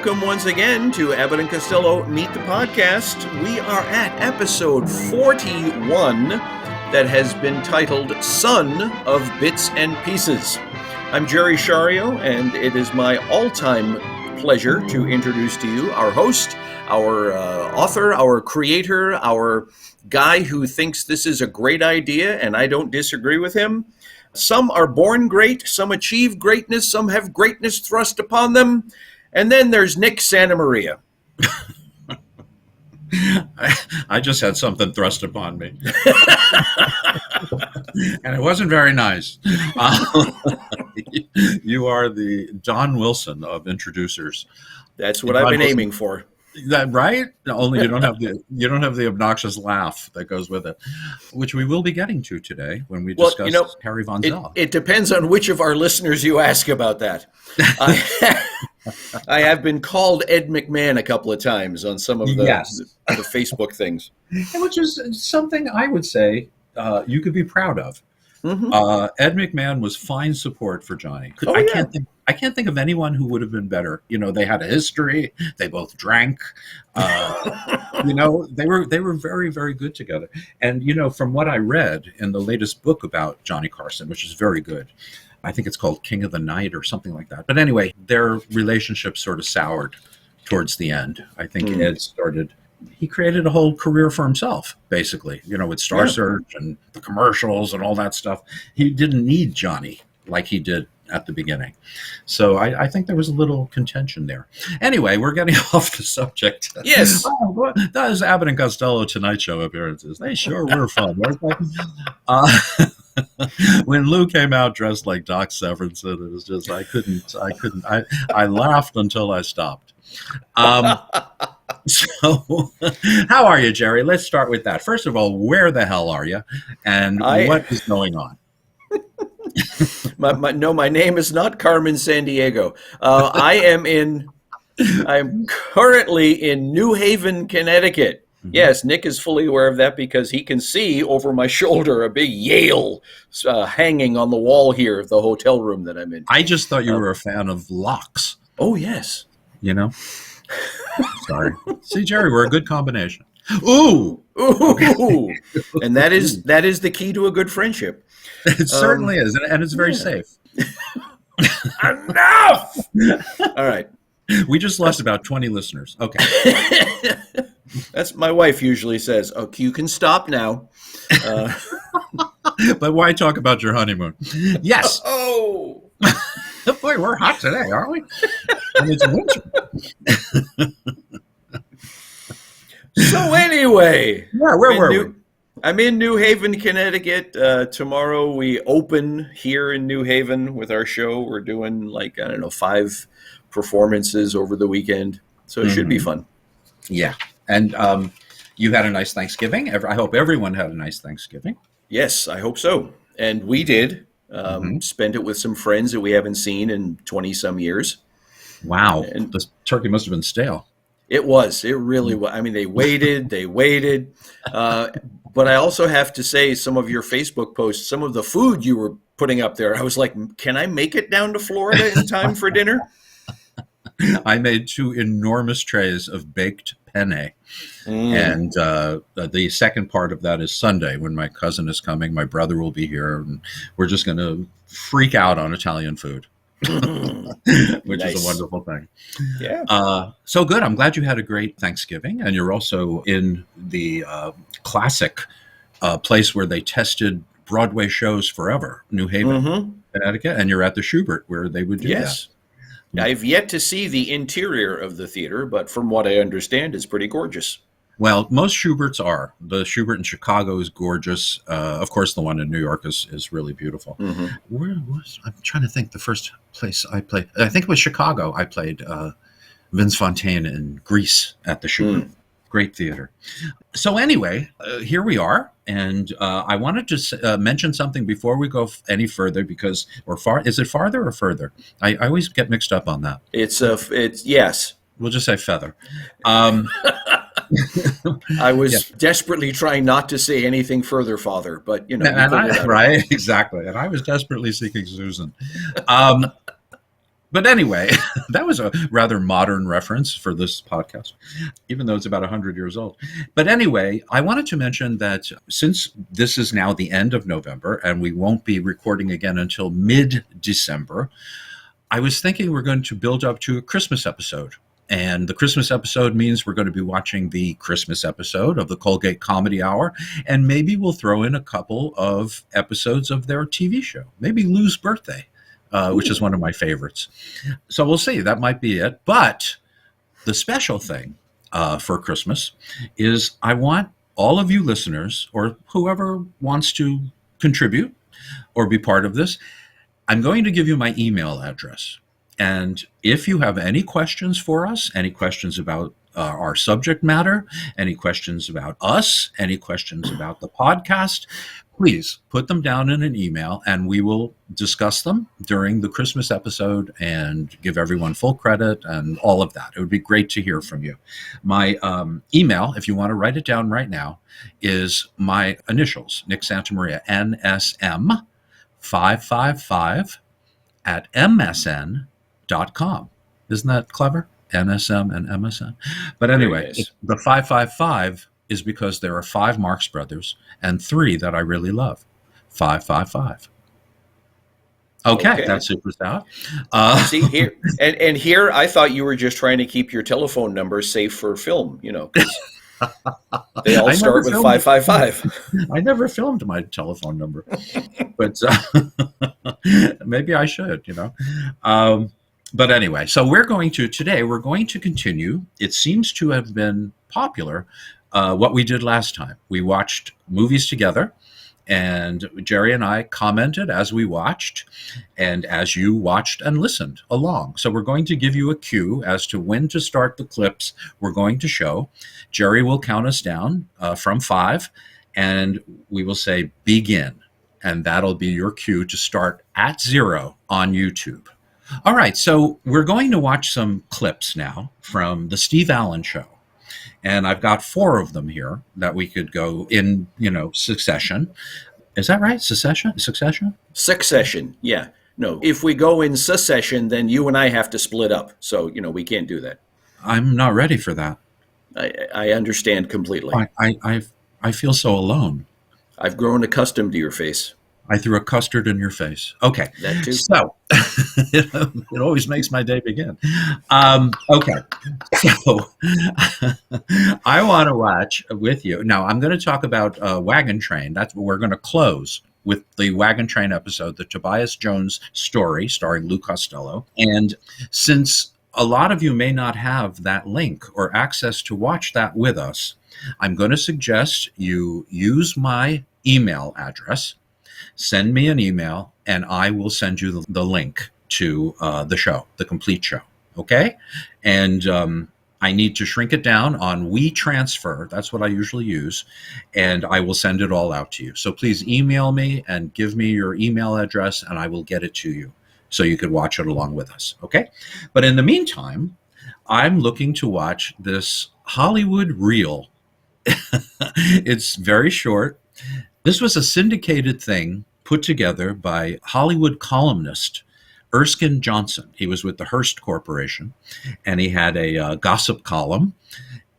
welcome once again to Abbott and Costello Meet the Podcast. We are at episode 41 that has been titled Son of Bits and Pieces. I'm Jerry Shario, and it is my all-time pleasure to introduce to you our host, our author, our creator, our guy who thinks this is a great idea, and I don't disagree with him. Some are born great, some achieve greatness, some have greatness thrust upon them. And then there's Nick Santamaria. I just had something thrust upon me. And it wasn't very nice. You are the Don Wilson of introducers. That's what I've been aiming for. That right? Only you don't have the obnoxious laugh that goes with it, which we will be getting to today when we discuss Harry Von Zell. It depends on which of our listeners you ask about that. I have been called Ed McMahon a couple of times on some of the Facebook things, which is something I would say you could be proud of. Mm-hmm. Ed McMahon was fine support for Johnny. I can't think of anyone who would have been better. You know, they had a history. They both drank. They were very, very good together. And, from what I read in the latest book about Johnny Carson, which is very good, I think it's called King of the Night or something like that. But anyway, their relationship sort of soured towards the end. I think Ed he created a whole career for himself, basically, with Star Search and the commercials and all that stuff. He didn't need Johnny like he did at the beginning. So I think there was a little contention there. Anyway, we're getting off the subject. Yes. Those Abbott and Costello Tonight Show appearances, they sure were fun, weren't they? When Lou came out dressed like Doc Severinsen, it was just, I laughed until I stopped. So how are you, Jerry? Let's start with that. First of all, where the hell are you? And what is going on? My name is not Carmen Sandiego. I'm currently in New Haven, Connecticut. Mm-hmm. Yes, Nick is fully aware of that because he can see over my shoulder a big Yale hanging on the wall here of the hotel room that I'm in. I just thought you were a fan of locks. Oh, yes. Sorry. See, Jerry, we're a good combination. Ooh. Okay. And that is the key to a good friendship. It certainly is, and it's very safe. Enough! All right. We just lost about 20 listeners. Okay. That's my wife usually says, okay, you can stop now. But why talk about your honeymoon? Yes. Oh. Boy, we're hot today, aren't we? And it's winter. So anyway. Yeah, where were we? I'm in New Haven, Connecticut. Tomorrow we open here in New Haven with our show. We're doing 5 performances over the weekend. So it should be fun. Yeah. And you had a nice Thanksgiving. I hope everyone had a nice Thanksgiving. Yes, I hope so. And we did. Spent it with some friends that we haven't seen in 20-some years. Wow. And the turkey must have been stale. It was. It really was. I mean, they waited. But I also have to say, some of your Facebook posts, some of the food you were putting up there, I was like, can I make it down to Florida in time for dinner? I made 2 enormous trays of baked penne. And the second part of that is Sunday when my cousin is coming. My brother will be here, and we're just going to freak out on Italian food. Which is a wonderful thing. Yeah. So good. I'm glad you had a great Thanksgiving, and you're also in the classic place where they tested Broadway shows forever, New Haven, Connecticut, and you're at the Schubert where they would do that. I've yet to see the interior of the theater, but from what I understand, it's pretty gorgeous. Well, most Schuberts are. The Schubert in Chicago is gorgeous. Of course, the one in New York is really beautiful. I'm trying to think the first place I played. I think it was Chicago. I played Vince Fontaine in Greece at the Schubert. Great theater. So anyway, here we are. And I wanted to mention something before we go any further because, is it farther or further? I always get mixed up on that. It's yes. We'll just say feather. I was desperately trying not to say anything further, Father, but right, exactly. And I was desperately seeking Susan. But anyway, that was a rather modern reference for this podcast, even though it's about 100 years old. But anyway, I wanted to mention that since this is now the end of November and we won't be recording again until mid-December, I was thinking we're going to build up to a Christmas episode. And the Christmas episode means we're going to be watching the Christmas episode of the Colgate Comedy Hour. And maybe we'll throw in a couple of episodes of their TV show, maybe Lou's Birthday. Which is one of my favorites. So we'll see. That might be it. But the special thing for Christmas is I want all of you listeners, or whoever wants to contribute or be part of this, I'm going to give you my email address. And if you have any questions for us, any questions about our subject matter, any questions about us, any questions about the podcast, please put them down in an email and we will discuss them during the Christmas episode and give everyone full credit and all of that. It would be great to hear from you. My email, if you want to write it down right now, is my initials, Nick Santamaria, NSM 555 at msn.com. Isn't that clever? NSM and MSN. But anyway, nice. The 555 is because there are 5 Marx Brothers and 3 that I really love. 555. Okay, that's super out. See here, and here I thought you were just trying to keep your telephone number safe for film. You know, 'cause they all start with 555. I never filmed my telephone number, but maybe I should. You know. But anyway, so today we're going to continue. It seems to have been popular. What we did last time. We watched movies together, and Jerry and I commented as we watched and as you watched and listened along. So we're going to give you a cue as to when to start the clips we're going to show. Jerry will count us down from 5, and we will say begin. And that'll be your cue to start at 0 on YouTube. All right, so we're going to watch some clips now from the Steve Allen Show. And I've got 4 of them here that we could go in, succession. Is that right? Succession? Succession, yeah. No, if we go in succession, then you and I have to split up. So, we can't do that. I'm not ready for that. I understand completely. I feel so alone. I've grown accustomed to your face. I threw a custard in your face. Okay. That too. So it always makes my day begin. Okay. So I want to watch with you. Now I'm going to talk about Wagon Train. That's what we're going to close with, the Wagon Train episode, the Tobias Jones story starring Lou Costello. And since a lot of you may not have that link or access to watch that with us, I'm going to suggest you use my email address. Send me an email, and I will send you the link to the show, the complete show. Okay? And I need to shrink it down on WeTransfer. That's what I usually use. And I will send it all out to you. So please email me and give me your email address, and I will get it to you so you could watch it along with us. Okay? But in the meantime, I'm looking to watch this Hollywood reel. It's very short. This was a syndicated thing put together by Hollywood columnist Erskine Johnson. He was with the Hearst Corporation, and he had a gossip column.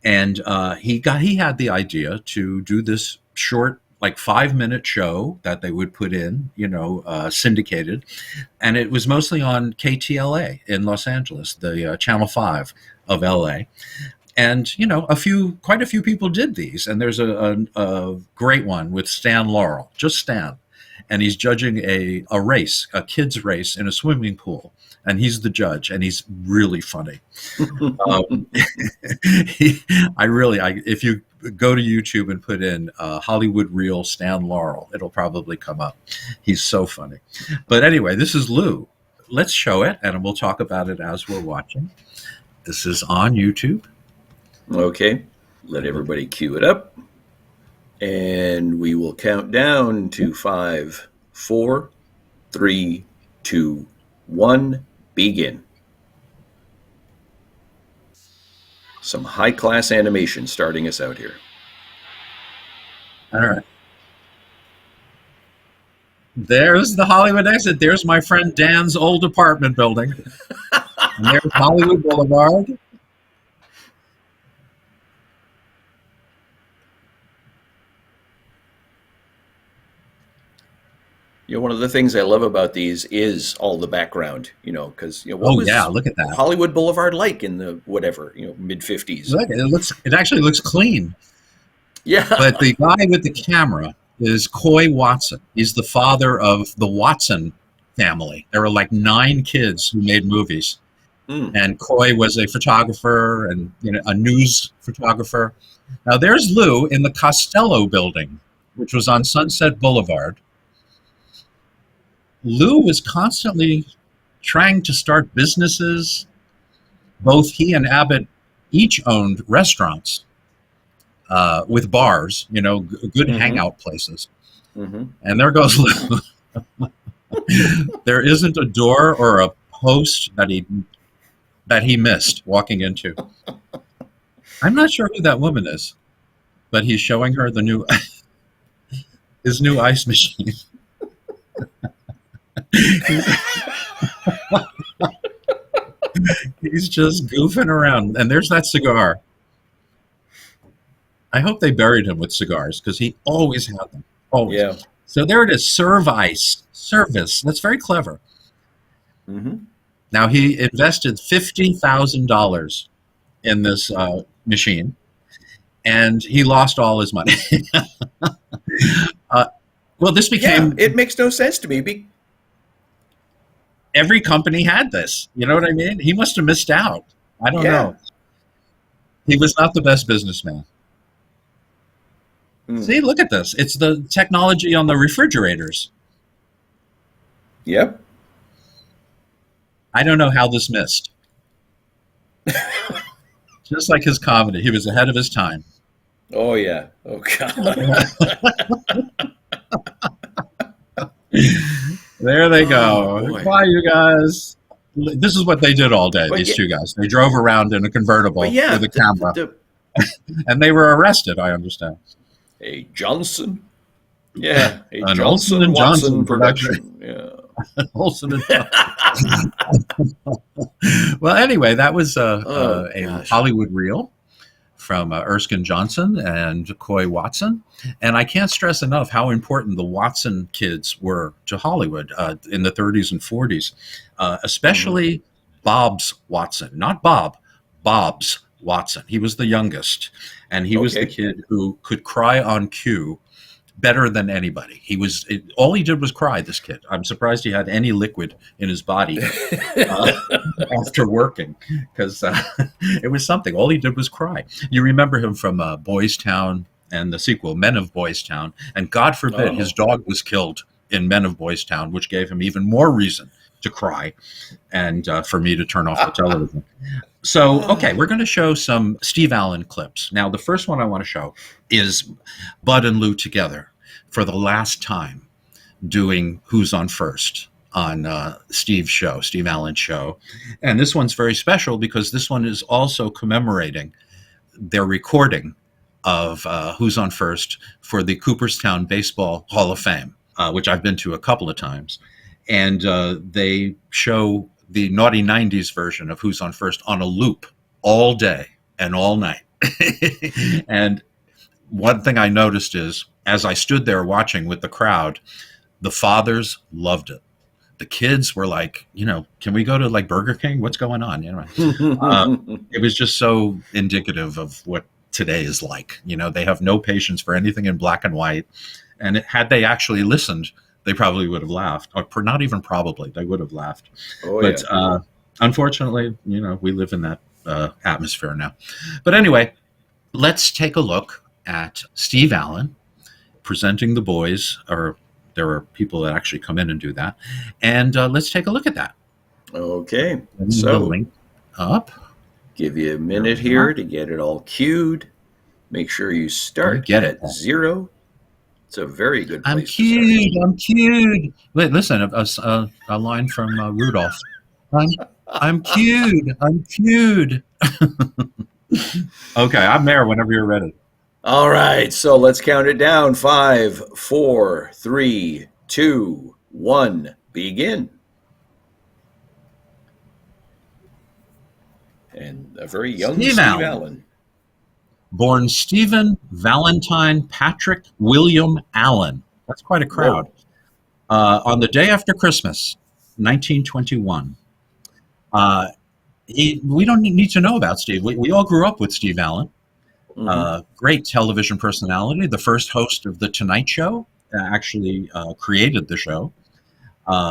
And he had the idea to do this short, like 5-minute show that they would put in, syndicated. And it was mostly on KTLA in Los Angeles, the Channel 5 of LA. And, quite a few people did these. And there's a great one with Stan Laurel, just Stan. And he's judging a race, a kid's race in a swimming pool. And he's the judge, and he's really funny. If you go to YouTube and put in Hollywood Reel Stan Laurel, it'll probably come up. He's so funny. But anyway, this is Lou. Let's show it, and we'll talk about it as we're watching. This is on YouTube. Okay, let everybody cue it up. And we will count down to 5, 4, 3, 2, 1, begin. Some high-class animation starting us out here. All right. There's the Hollywood exit. There's my friend Dan's old apartment building. And there's Hollywood Boulevard. One of the things I love about these is all the background, because what was look at that. Hollywood Boulevard like in the mid 50s. Look, it actually looks clean. Yeah. But the guy with the camera is Coy Watson. He's the father of the Watson family. There were like 9 kids who made movies. And Coy was a photographer and a news photographer. Now there's Lou in the Costello building, which was on Sunset Boulevard. Lou was constantly trying to start businesses. Both he and Abbott each owned restaurants with bars, good hangout places. And there goes Lou. There isn't a door or a post that he missed walking into. I'm not sure who that woman is, but he's showing her his new ice machine. He's just goofing around, and there's that cigar. I hope they buried him with cigars because he always had them. Always. Yeah. So there it is. Service. That's very clever. Now he invested $50,000 in this machine, and he lost all his money. Well, this became. It makes no sense to me. Every company had this. You know what I mean? He must have missed out. I don't know. He was not the best businessman. See, look at this. It's the technology on the refrigerators. Yep. I don't know how this missed. Just like his comedy. He was ahead of his time. Oh, yeah. Oh, God. There they go. Bye, you guys. This is what they did all day, these two guys. They drove around in a convertible with a camera. And they were arrested, I understand. A Johnson? Yeah. An Olsen and Johnson production. Yeah. Olsen and Johnson. Well, anyway, that was a Hollywood reel from Erskine Johnson and Coy Watson. And I can't stress enough how important the Watson kids were to Hollywood in the 30s and 40s, especially Bob's Watson. Not Bob, Bob's Watson. He was the youngest, and he was the kid who could cry on cue better than anybody. All he did was cry, this kid. I'm surprised he had any liquid in his body after working, because it was something. All he did was cry. You remember him from Boys Town and the sequel, Men of Boys Town, and God forbid his dog was killed in Men of Boys Town, which gave him even more reason to cry and for me to turn off the television. So, we're going to show some Steve Allen clips. Now, the first one I want to show is Bud and Lou together for the last time doing Who's on First on Steve Allen's show. And this one's very special because this one is also commemorating their recording of Who's on First for the Cooperstown Baseball Hall of Fame, which I've been to a couple of times. And they show the naughty 90s version of Who's on First on a loop all day and all night. And one thing I noticed is, as I stood there watching with the crowd, the fathers loved it. The kids were like, can we go to like Burger King? What's going on? It was just so indicative of what today is like. They have no patience for anything in black and white. And had they actually listened, they probably would have laughed. Or not even probably, they would have laughed. But unfortunately, we live in that atmosphere now. But anyway, let's take a look at Steve Allen presenting the boys, or there are people that actually come in and do that. And let's take a look at that. Okay. So link up. Give you a minute here to get it all cued. Make sure you start at 0. It's a very good place. I'm cued. Wait, listen, a line from Rudolph. I'm cued. Okay, I'm there whenever you're ready. All right, so let's count it down. 5, 4, 3, 2, 1, begin. And a very young Steve Allen. Born Stephen Valentine Patrick William Allen. That's quite a crowd. On the day after Christmas, 1921. We don't need to know about Steve. We all grew up with Steve Allen. Great television personality, the first host of The Tonight Show, actually created the show.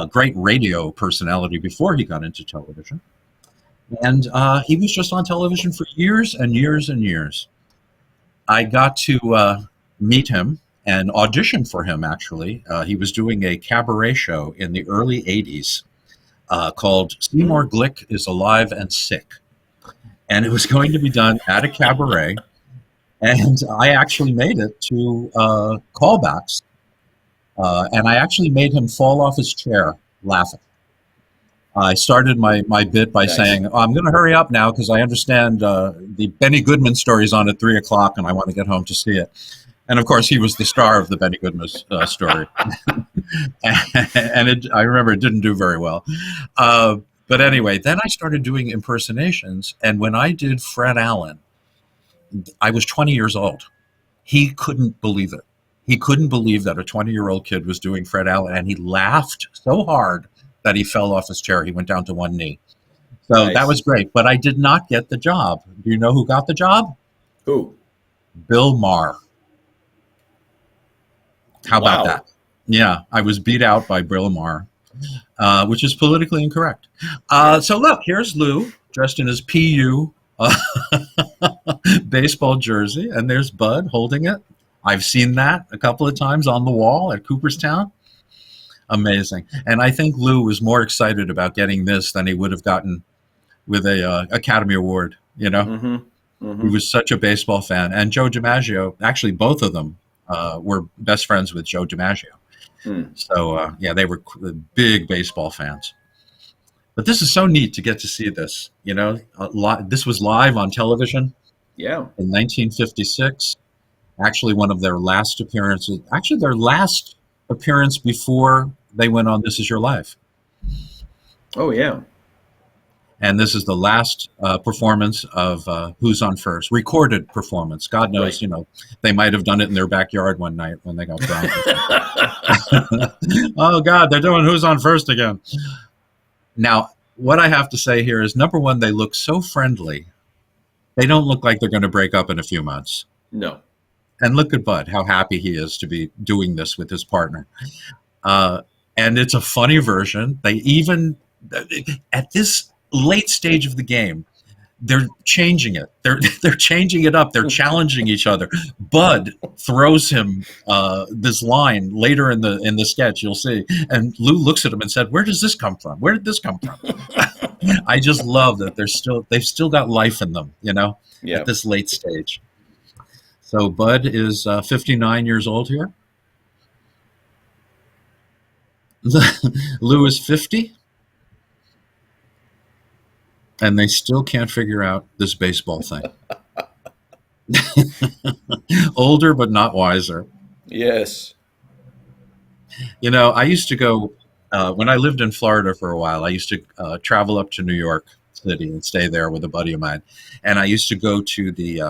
Great radio personality before he got into television. And he was just on television for years and years and years. I got to meet him and audition for him, actually. He was doing a cabaret show in the early 80s called Seymour Glick is Alive and Sick. And it was going to be done at a cabaret. And I actually made it to callbacks. And I actually made him fall off his chair laughing. I started my bit by saying, I'm going to hurry up now because I understand the Benny Goodman story is on at 3 o'clock and I want to get home to see it. And of course, he was the star of the Benny Goodman story. And I remember it didn't do very well. But anyway, then I started doing impersonations. And when I did Fred Allen, I was 20 years old. He couldn't believe it. He couldn't believe that a 20-year-old kid was doing Fred Allen. And he laughed so hard that he fell off his chair. He went down to one knee. So That was great. But I did not get the job. Do you know who got the job? Who? Bill Maher. How about that? Yeah, I was beat out by Bill Maher, which is politically incorrect. So look, here's Lou dressed in his PU baseball jersey, and there's Bud holding it. I've seen that a couple of times on the wall at Cooperstown. Amazing. And I think Lou was more excited about getting this than he would have gotten with a Academy Award, you know? He was such a baseball fan. And Joe DiMaggio, actually both of them were best friends with Joe DiMaggio. So, they were big baseball fans. But this is so neat to get to see this, you know? This was live on television in 1956. Actually, one of their last appearances. Actually, their last appearance before they went on This Is Your Life. Oh, yeah. And this is the last performance of Who's on First, recorded performance. God knows, you know, they might have done it in their backyard one night when they got drunk. Oh, God, they're doing Who's on First again. Now, what I have to say here is, number one, they look so friendly. They don't look like they're going to break up in a few months. No. And look at Bud, how happy he is to be doing this with his partner. And it's a funny version. They even, at this late stage of the game, they're changing it. They're changing it up. They're challenging each other. Bud throws him this line later in the sketch. You'll see. And Lou looks at him and said, "Where does this come from? Where did this come from?" I just love that they've still got life in them. You know, at this late stage. So Bud is 59 years old here. Lou is 50. And they still can't figure out this baseball thing. Older, but not wiser. Yes. You know, I used to go, when I lived in Florida for a while, I used to travel up to New York City and stay there with a buddy of mine. And I used to go to the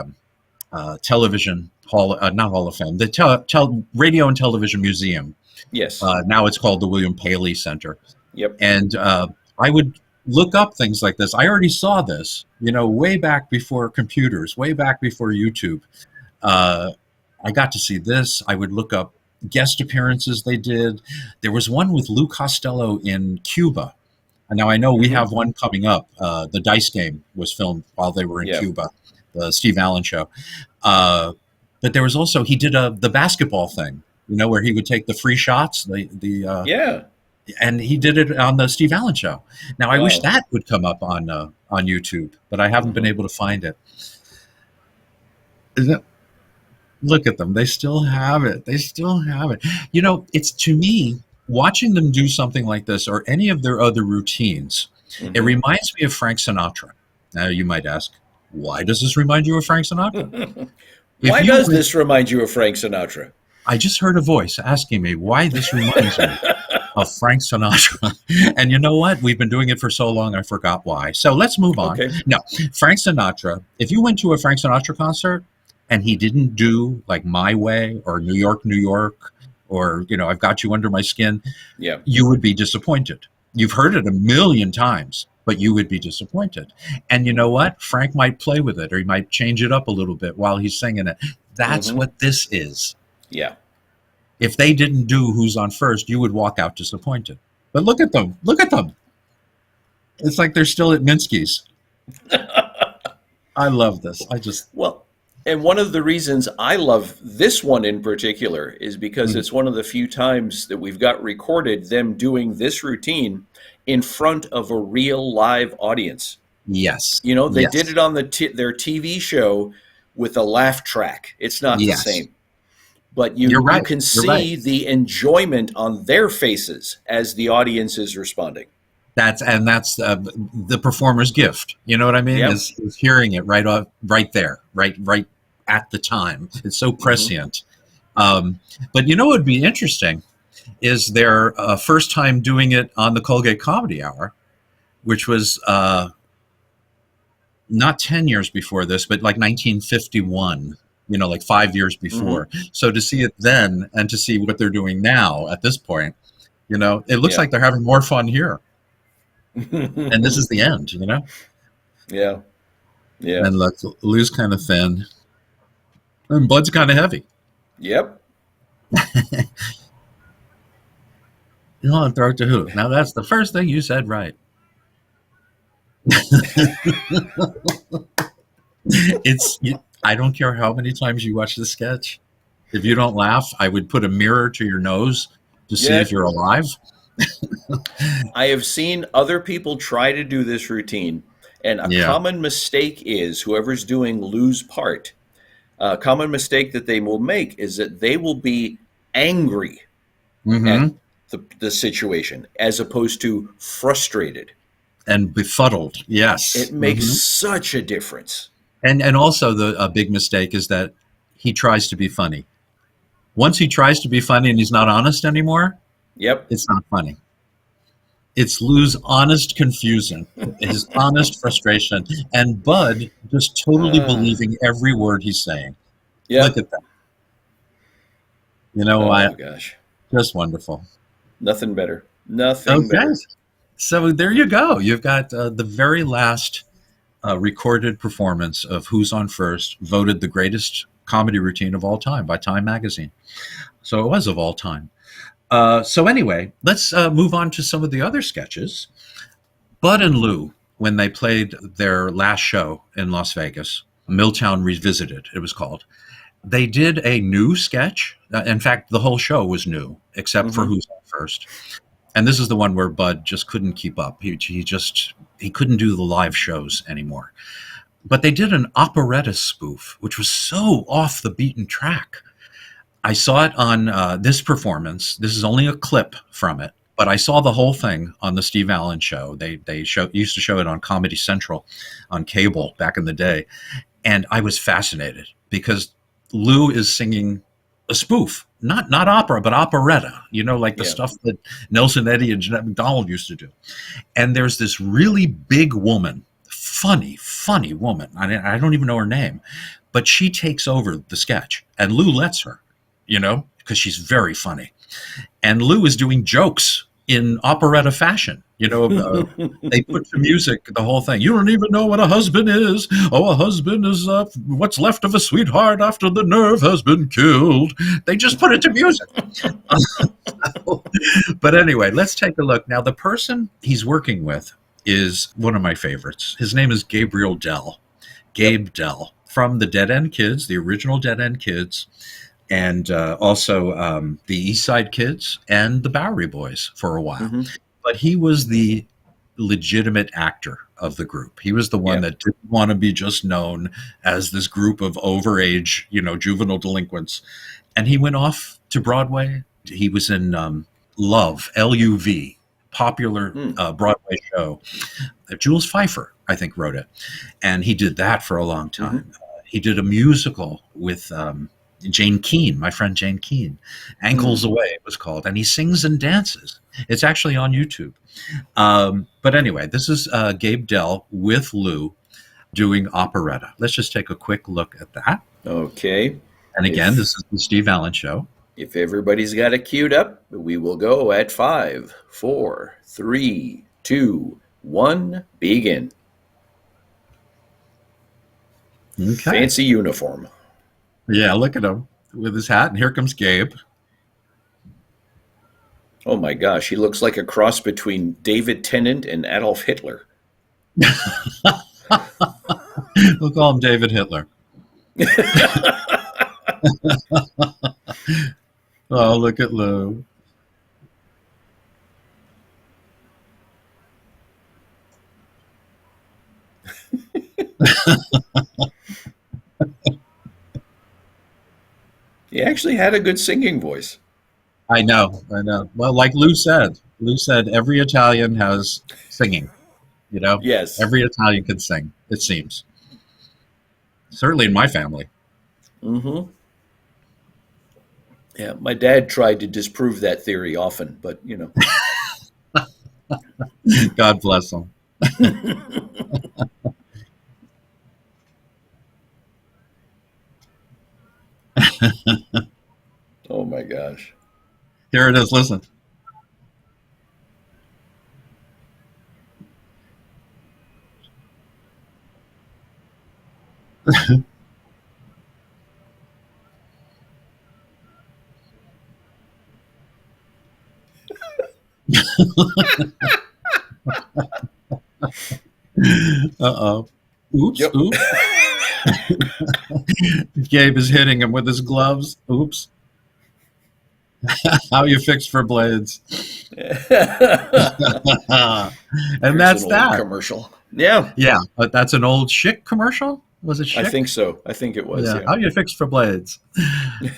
television hall, not Hall of Fame, the Radio and Television Museum. Yes. Now it's called the William Paley Center. Yep. And I would look up things like this. I already saw this, you know, way back before computers, way back before YouTube. I got to see this. I would look up guest appearances they did. There was one with Lou Costello in Cuba. And now I know we have one coming up. The Dice Game was filmed while they were in Cuba, the Steve Allen show. But there was also, he did the basketball thing, you know, where he would take the free shots. And he did it on the Steve Allen show. Now, I wish that would come up on YouTube, but I haven't been able to find it. Look at them. They still have it. They still have it. You know, it's, to me, watching them do something like this or any of their other routines, it reminds me of Frank Sinatra. Now, you might ask, why does this remind you of Frank Sinatra? Why does this remind you of Frank Sinatra? I just heard a voice asking me why this reminds me of Frank Sinatra. And you know what? We've been doing it for so long, I forgot why. So let's move on. Okay. No, Frank Sinatra, if you went to a Frank Sinatra concert and he didn't do like My Way or New York, New York, or, I've Got You Under My Skin, Yeah. you would be disappointed. You've heard it a million times, but you would be disappointed. And you know what? Frank might play with it, or he might change it up a little bit while he's singing it. That's what this is. Yeah. If they didn't do Who's on First, you would walk out disappointed. But look at them. Look at them. It's like they're still at Minsky's. I love this. Well, and one of the reasons I love this one in particular is because it's one of the few times that we've got recorded them doing this routine in front of a real live audience. Yes. They did it on their TV show with a laugh track. It's not the same. But you can see the enjoyment on their faces as the audience is responding. That's the performer's gift. You know what I mean? Yep. Is hearing it right there, right at the time. It's so prescient. But what would be interesting is their first time doing it on the Colgate Comedy Hour, which was not 10 years before this, but like 1951. Like 5 years before. So to see it then and to see what they're doing now at this point, it looks like they're having more fun here. And this is the end, Yeah. Yeah. And look, Lou's kind of thin. And Bud's kind of heavy. Yep. And throw it to who? Now that's the first thing you said right. I don't care how many times you watch the sketch. If you don't laugh, I would put a mirror to your nose to see if you're alive. I have seen other people try to do this routine, and a common mistake is whoever's doing Lou's part, a common mistake that they will make is that they will be angry at the situation as opposed to frustrated. And befuddled, yes. It makes such a difference. And also a big mistake is that he tries to be funny. Once he tries to be funny and he's not honest anymore, it's not funny. It's Lou's honest confusion, his honest frustration, and Bud just totally believing every word he's saying. Look at that. Oh, gosh. Just wonderful. Nothing better. Nothing better. So there you go. You've got the very last recorded performance of Who's on First, voted the greatest comedy routine of all time by Time magazine. So it was of all time. So anyway, let's move on to some of the other sketches. Bud and Lou, when they played their last show in Las Vegas, Milltown Revisited, it was called, they did a new sketch. In fact, the whole show was new, except for Who's on First. And this is the one where Bud just couldn't keep up. He couldn't do the live shows anymore. But they did an operetta spoof, which was so off the beaten track. I saw it on this performance. This is only a clip from it, but I saw the whole thing on the Steve Allen show. They used to show it on Comedy Central on cable back in the day. And I was fascinated because Lou is singing a spoof. Not opera, but operetta, like the stuff that Nelson Eddy and Jeanette MacDonald used to do. And there's this really big woman, funny woman. I don't even know her name, but she takes over the sketch and Lou lets her, because she's very funny. And Lou is doing jokes in operetta fashion. They put to music the whole thing. You don't even know what a husband is. Oh, a husband is what's left of a sweetheart after the nerve has been killed. They just put it to music. But anyway, let's take a look. Now, the person he's working with is one of my favorites. His name is Gabriel Dell. Gabe Dell from the Dead End Kids, the original Dead End Kids. And also the East Side Kids and the Bowery Boys for a while. But he was the legitimate actor of the group. He was the one that didn't want to be just known as this group of overage, juvenile delinquents. And he went off to Broadway. He was in Love, L-U-V, popular Broadway show. Jules Pfeiffer, I think, wrote it. And he did that for a long time. He did a musical with Jane Keane, my friend Jane Keane. Ankles Away it was called. And he sings and dances. It's actually on YouTube. But anyway, this is Gabe Dell with Lou doing operetta. Let's just take a quick look at that. Okay. And again, this is the Steve Allen Show. If everybody's got it queued up, we will go at 5, 4, 3, 2, 1, begin. Okay. Fancy uniform. Yeah, look at him with his hat. And here comes Gabe. Oh my gosh, he looks like a cross between David Tennant and Adolf Hitler. We'll call him David Hitler. Oh, look at Lou. He actually had a good singing voice. I know. Well, like Lou said every Italian has singing, you know? Yes. Every Italian can sing, it seems. Certainly in my family. Mm-hmm. Yeah, my dad tried to disprove that theory often, but, you know. God bless him. Oh my gosh. Here it is, listen. Uh-oh. Oops, Yep. oops. Gabe is hitting him with his gloves. Oops. How you fix for blades. And that's that. Commercial. Yeah. Yeah, but that's an old Schick commercial? Was it Schick? I think so. I think it was. Yeah. Yeah. How you fix for blades.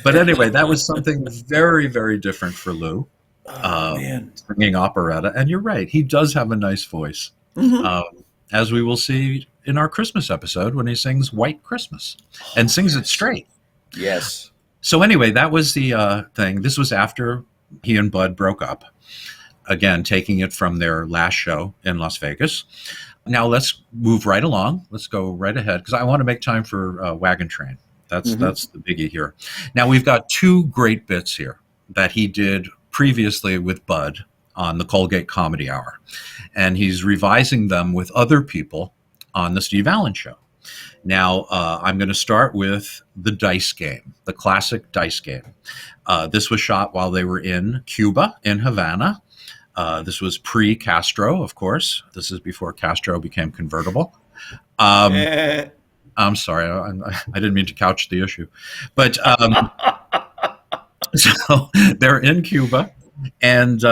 But anyway, that was something very, very different for Lou. Man. Singing operetta. And you're right. He does have a nice voice. Mm-hmm. As we will see in our Christmas episode when he sings White Christmas and sings it straight. Yes. So anyway, that was the thing. This was after he and Bud broke up. Again, taking it from their last show in Las Vegas. Now let's move right along. Let's go right ahead because I want to make time for Wagon Train. That's the biggie here. Now we've got two great bits here that he did previously with Bud on the Colgate Comedy Hour. And he's revising them with other people on the Steve Allen Show. Now, I'm going to start with the dice game, the classic dice game. This was shot while they were in Cuba, in Havana. This was pre-Castro, of course. This is before Castro became convertible. I'm sorry, I didn't mean to couch the issue. But so they're in Cuba. And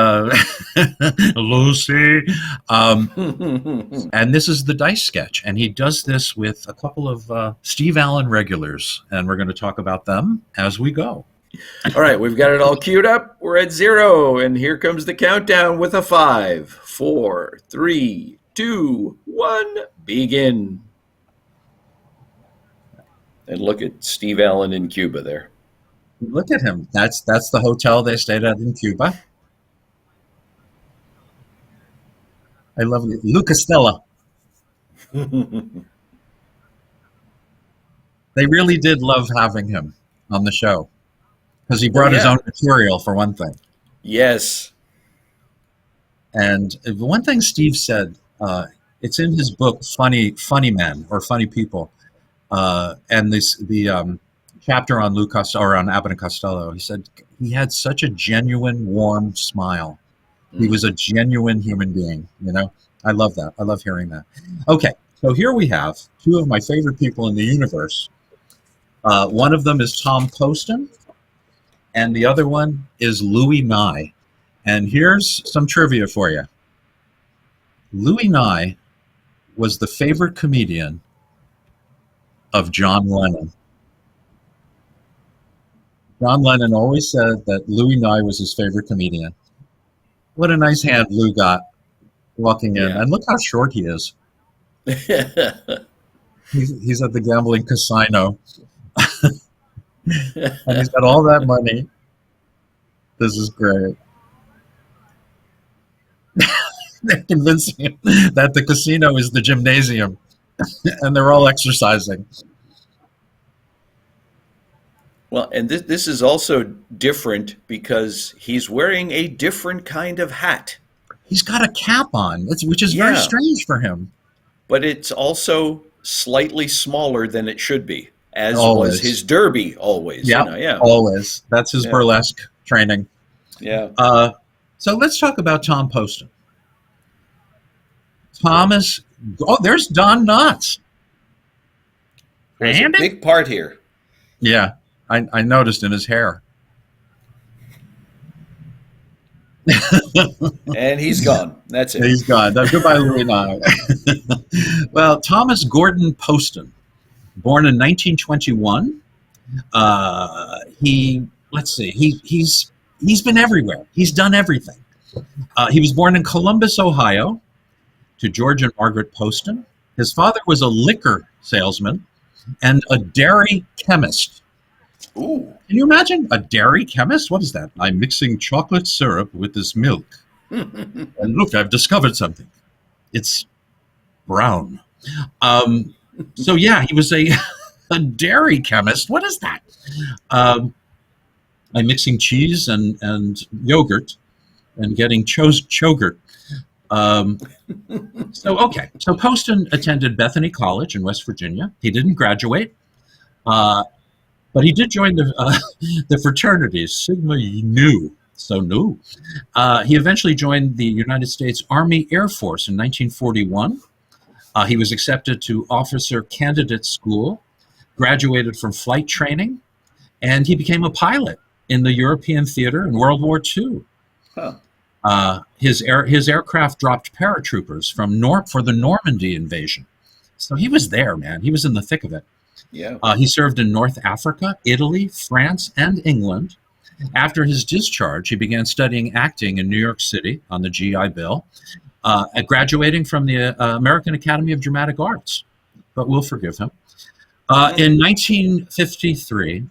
Lucy, and this is the dice sketch, and he does this with a couple of Steve Allen regulars, and we're going to talk about them as we go. All right, we've got it all queued up. We're at 0, and here comes the countdown with a 5, 4, 3, 2, 1, begin. And look at Steve Allen in Cuba there. Look at him. That's the hotel they stayed at in Cuba. I love it. Lou Costello. They really did love having him on the show because he brought his own material, for one thing. Yes. And one thing Steve said, it's in his book, Funny Men or Funny People, and the chapter on Lou Costello or on Abbott and Costello. He said he had such a genuine, warm smile. He was a genuine human being. You know, I love that. I love hearing that. Okay, so here we have two of my favorite people in the universe. One of them is Tom Poston, and the other one is Louis Nye. And here's some trivia for you. Louis Nye was the favorite comedian of John Lennon. John Lennon always said that Louis Nye was his favorite comedian. What a nice hand Lou got walking in. Yeah. And look how short he is. He's at the gambling casino. And he's got all that money. This is great. They're convincing him that the casino is the gymnasium, and they're all exercising. Well, and this is also different because he's wearing a different kind of hat. He's got a cap on, which is very strange for him. But it's also slightly smaller than it should be, as Always. was his derby always. Yeah, always. That's his burlesque training. Yeah. So let's talk about Tom Poston. Thomas, there's Don Knotts. There's a big part here. Yeah, I noticed in his hair. And he's gone. That's it. He's gone. Goodbye, Louis Nye. Well, Thomas Gordon Poston, born in 1921. He's been everywhere. He's done everything. He was born in Columbus, Ohio, to George and Margaret Poston. His father was a liquor salesman and a dairy chemist. Ooh. Can you imagine? A dairy chemist? What is that? I'm mixing chocolate syrup with this milk. And look, I've discovered something. It's brown. So yeah, he was a dairy chemist. What is that? I'm mixing cheese and yogurt and getting chogurt. So Poston attended Bethany College in West Virginia. He didn't graduate, but he did join the fraternities, Sigma Nu. So Nu. He eventually joined the United States Army Air Force in 1941. He was accepted to Officer Candidate School, graduated from flight training, and he became a pilot in the European theater in World War II. Huh. His aircraft dropped paratroopers for the Normandy invasion. So he was there, man. He was in the thick of it. Yeah. He served in North Africa, Italy, France, and England. After his discharge, he began studying acting in New York City on the GI Bill, graduating from the American Academy of Dramatic Arts. But we'll forgive him. In 1953,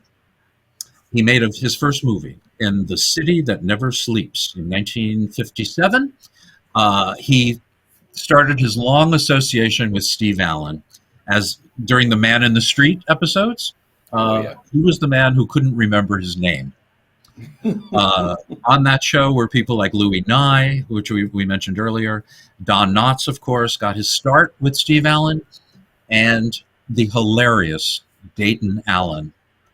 he made his first movie, In the City That Never Sleeps. In 1957, he started his long association with Steve Allen during the Man in the Street episodes. He was the man who couldn't remember his name. On that show were people like Louis Nye, which we mentioned earlier. Don Knotts, of course, got his start with Steve Allen, and the hilarious Dayton Allen,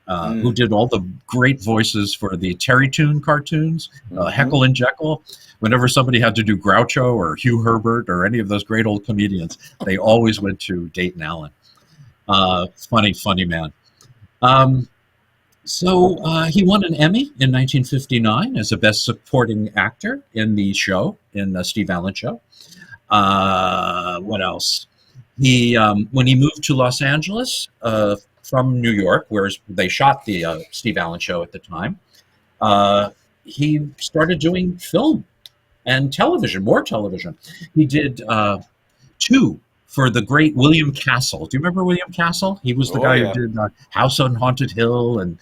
who did all the great voices for the Terrytoon cartoons, Heckle and Jekyll. Whenever somebody had to do Groucho or Hugh Herbert or any of those great old comedians, they always went to Dayton Allen. Funny man. So he won an Emmy in 1959 as a Best Supporting Actor in the Steve Allen show. What else? When he moved to Los Angeles from New York, where they shot the Steve Allen show at the time, he started doing film and television, more television. He did two for the great William Castle. Do you remember William Castle? He was the guy who did House on Haunted Hill and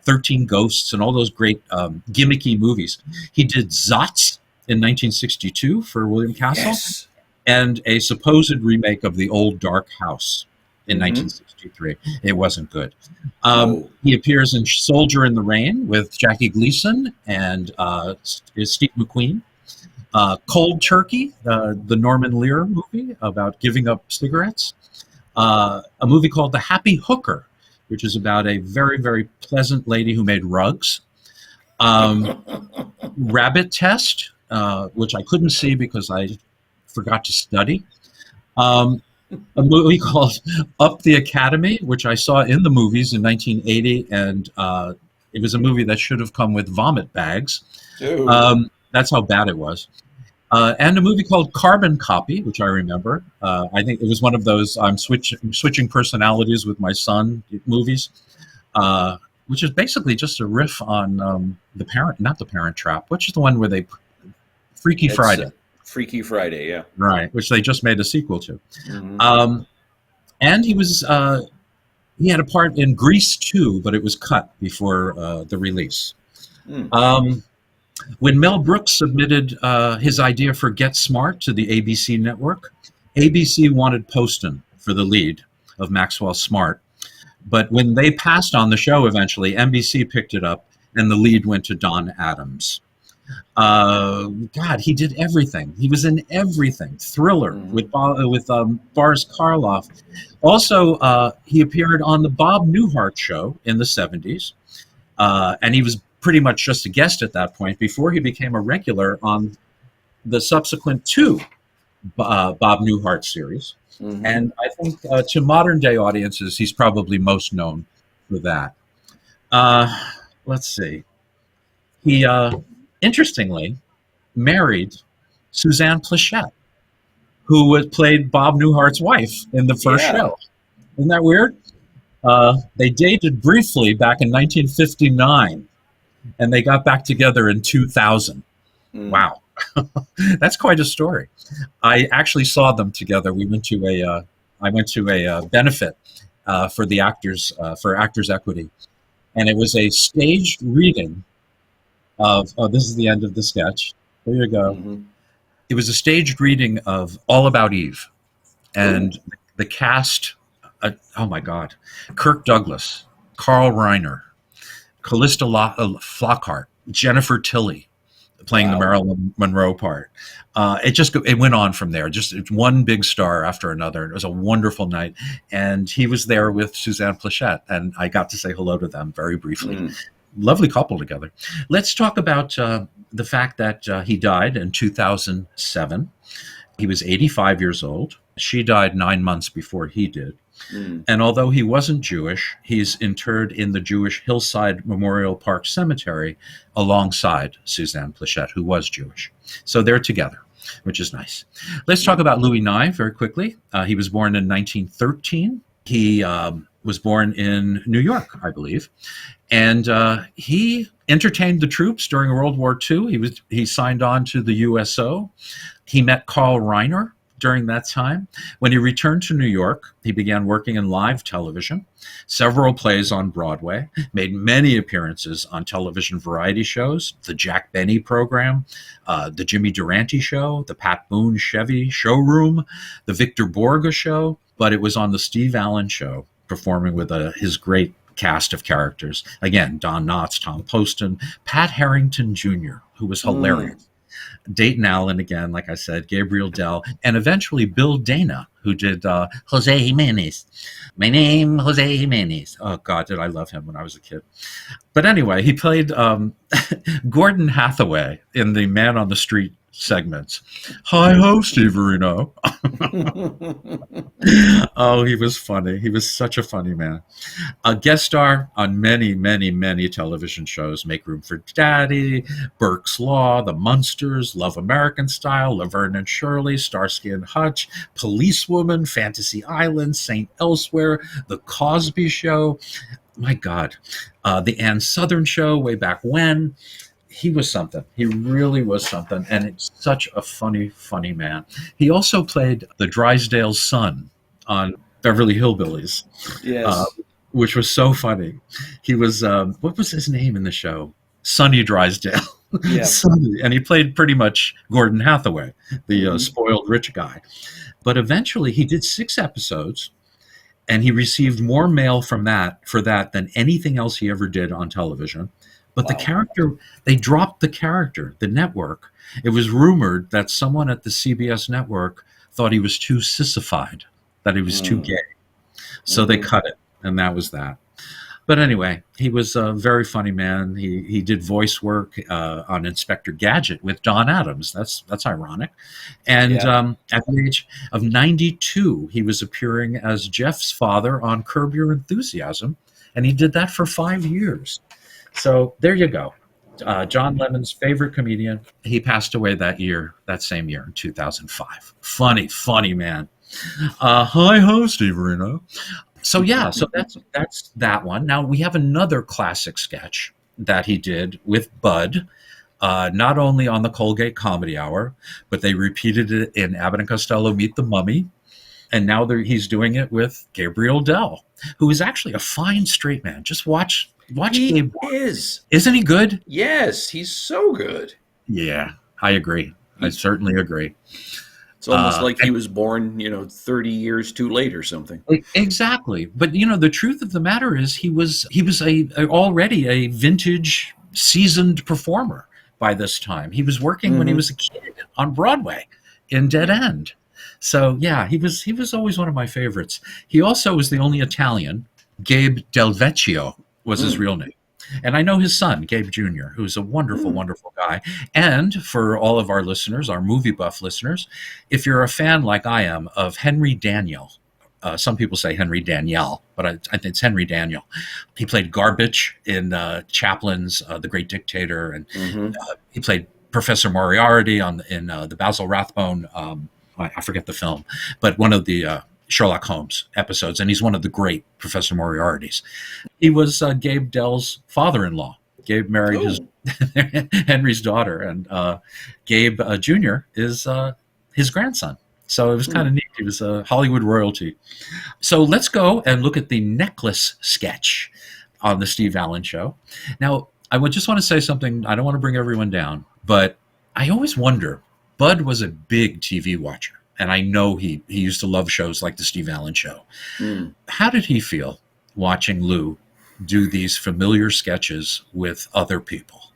13 Ghosts and all those great gimmicky movies. He did Zotz in 1962 for William Castle, and a supposed remake of The Old Dark House in 1963. It wasn't good. He appears in Soldier in the Rain with Jackie Gleason and Steve McQueen. Cold Turkey, the Norman Lear movie about giving up cigarettes. A movie called The Happy Hooker, which is about a very, very pleasant lady who made rugs. Rabbit Test, which I couldn't see because I forgot to study. A movie called Up the Academy, which I saw in the movies in 1980, and it was a movie that should have come with vomit bags. That's how bad it was. And a movie called Carbon Copy, which I remember. I think it was one of those I'm switching personalities with my son movies, which is basically just a riff on not the Parent Trap, which is the one where they Freaky Friday. Freaky Friday, yeah. Right, which they just made a sequel to. And he was He had a part in Grease 2, but it was cut before the release. When Mel Brooks submitted his idea for Get Smart to the ABC network, ABC wanted Poston for the lead of Maxwell Smart. But when they passed on the show eventually, NBC picked it up, and the lead went to Don Adams. God, he did everything. He was in everything. Thriller with Boris Karloff. Also, he appeared on the Bob Newhart show in the 70s, and he was pretty much just a guest at that point before he became a regular on the subsequent two Bob Newhart series. And I think to modern day audiences, he's probably most known for that. Let's see. He interestingly married Suzanne Pleshette, who played Bob Newhart's wife in the first show. Isn't that weird? They dated briefly back in 1959, and they got back together in 2000. Wow. That's quite a story. I actually saw them together. I went to a benefit for the actors, for Actors Equity. And it was a staged reading of, this is the end of the sketch. There you go. It was a staged reading of All About Eve. And the cast, oh my God, Kirk Douglas, Carl Reiner, Callista Flockhart, Jennifer Tilly, playing the Marilyn Monroe part. It went on from there. Just one big star after another. It was a wonderful night. And he was there with Suzanne Pleshette, and I got to say hello to them very briefly. Lovely couple together. Let's talk about the fact that he died in 2007. He was 85 years old. She died 9 months before he did. And although he wasn't Jewish, he's interred in the Jewish Hillside Memorial Park Cemetery alongside Suzanne Pleshette, who was Jewish. So they're together, which is nice. Let's talk about Louis Nye very quickly. He was born in 1913. He was born in New York, I believe. And he entertained the troops during World War II. He signed on to the USO. He met Carl Reiner during that time. When he returned to New York, he began working in live television, several plays on Broadway, made many appearances on television variety shows, the Jack Benny program, the Jimmy Durante show, the Pat Boone Chevy showroom, the Victor Borge show, but it was on the Steve Allen show, performing with his great cast of characters. Again, Don Knotts, Tom Poston, Pat Harrington Jr., who was hilarious. Dayton Allen again, like I said, Gabriel Dell, and eventually Bill Dana, who did Jose Jimenez. My name, Jose Jimenez. Oh, God, did I love him when I was a kid. But anyway, he played Gordon Hathaway in the Man on the Street segments. Hi-ho, Steve Reno. Oh, he was funny. He was such a funny man. A guest star on many, many, many television shows. Make Room for Daddy, Burke's Law, The Munsters, Love American Style, Laverne and Shirley, Starsky and Hutch, Policewoman, Fantasy Island, Saint Elsewhere, The Cosby Show. My God. The Ann Southern Show way back when. He was something. He really was something. And it's such a funny, funny man. He also played the Drysdale's son on Beverly Hillbillies, which was so funny. He was, what was his name in the show? Sonny Drysdale. Yeah. Sonny. And he played pretty much Gordon Hathaway, the spoiled rich guy. But eventually he did 6 episodes, and he received more mail for that than anything else he ever did on television. But the character, they dropped the character, the network. It was rumored that someone at the CBS network thought he was too sissified, that he was too gay. So they cut it, and that was that. But anyway, he was a very funny man. He did voice work on Inspector Gadget with Don Adams. That's ironic. And at the age of 92, he was appearing as Jeff's father on Curb Your Enthusiasm, and he did that for 5 years. So there you go. John Lemon's favorite comedian. He passed away that same year in 2005. Funny, funny man. Hi-ho, Steve Reno. So that's that one. Now we have another classic sketch that he did with Bud, not only on the Colgate Comedy Hour, but they repeated it in Abbott and Costello Meet the Mummy. And now he's doing it with Gabriel Dell, who is actually a fine straight man. Just watch He Gabe. is. Isn't he good? Yes, he's so good. Yeah, I agree. I certainly agree. It's almost like he was born, 30 years too late or something. Exactly. But the truth of the matter is he was already a vintage seasoned performer by this time. He was working when he was a kid on Broadway in Dead End. So yeah, he was always one of my favorites. He also was the only Italian. Gabe Del Vecchio was his real name. And I know his son, Gabe Jr., who's a wonderful, wonderful guy. And for all of our listeners, our movie buff listeners, if you're a fan like I am of Henry Daniell, some people say Henry Daniell, but I think it's Henry Daniell. He played Garbage in Chaplin's The Great Dictator, and he played Professor Moriarty in the Basil Rathbone, I forget the film, but one of the Sherlock Holmes episodes, and he's one of the great Professor Moriartys. He was Gabe Dell's father-in-law. Gabe married his Henry's daughter, and Gabe Jr. is his grandson. So it was kind of neat. He was a Hollywood royalty. So let's go and look at the necklace sketch on the Steve Allen Show. Now, I would just want to say something. I don't want to bring everyone down, but I always wonder, Bud was a big TV watcher. And I know he used to love shows like the Steve Allen Show. How did he feel watching Lou do these familiar sketches with other people?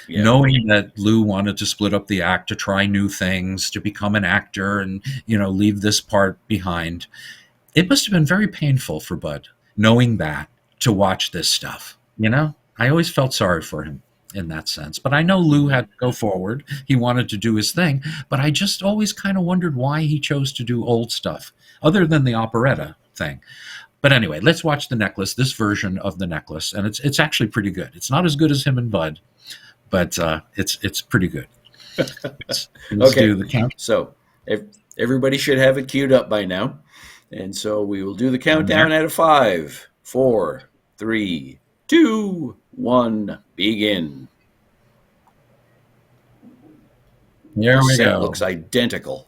Yeah. Knowing that Lou wanted to split up the act, to try new things, to become an actor and, leave this part behind. It must have been very painful for Bud, knowing that, to watch this stuff. I always felt sorry for him in that sense. But I know Lou had to go forward. He wanted to do his thing. But I just always kind of wondered why he chose to do old stuff, other than the operetta thing. But anyway, let's watch The Necklace, this version of The Necklace. And it's actually pretty good. It's not as good as him and Bud, but it's pretty good. Let's do the count. So everybody should have it queued up by now. And so we will do the countdown at a 5, 4, 3, 2, 1, begin. Here we go. Looks identical.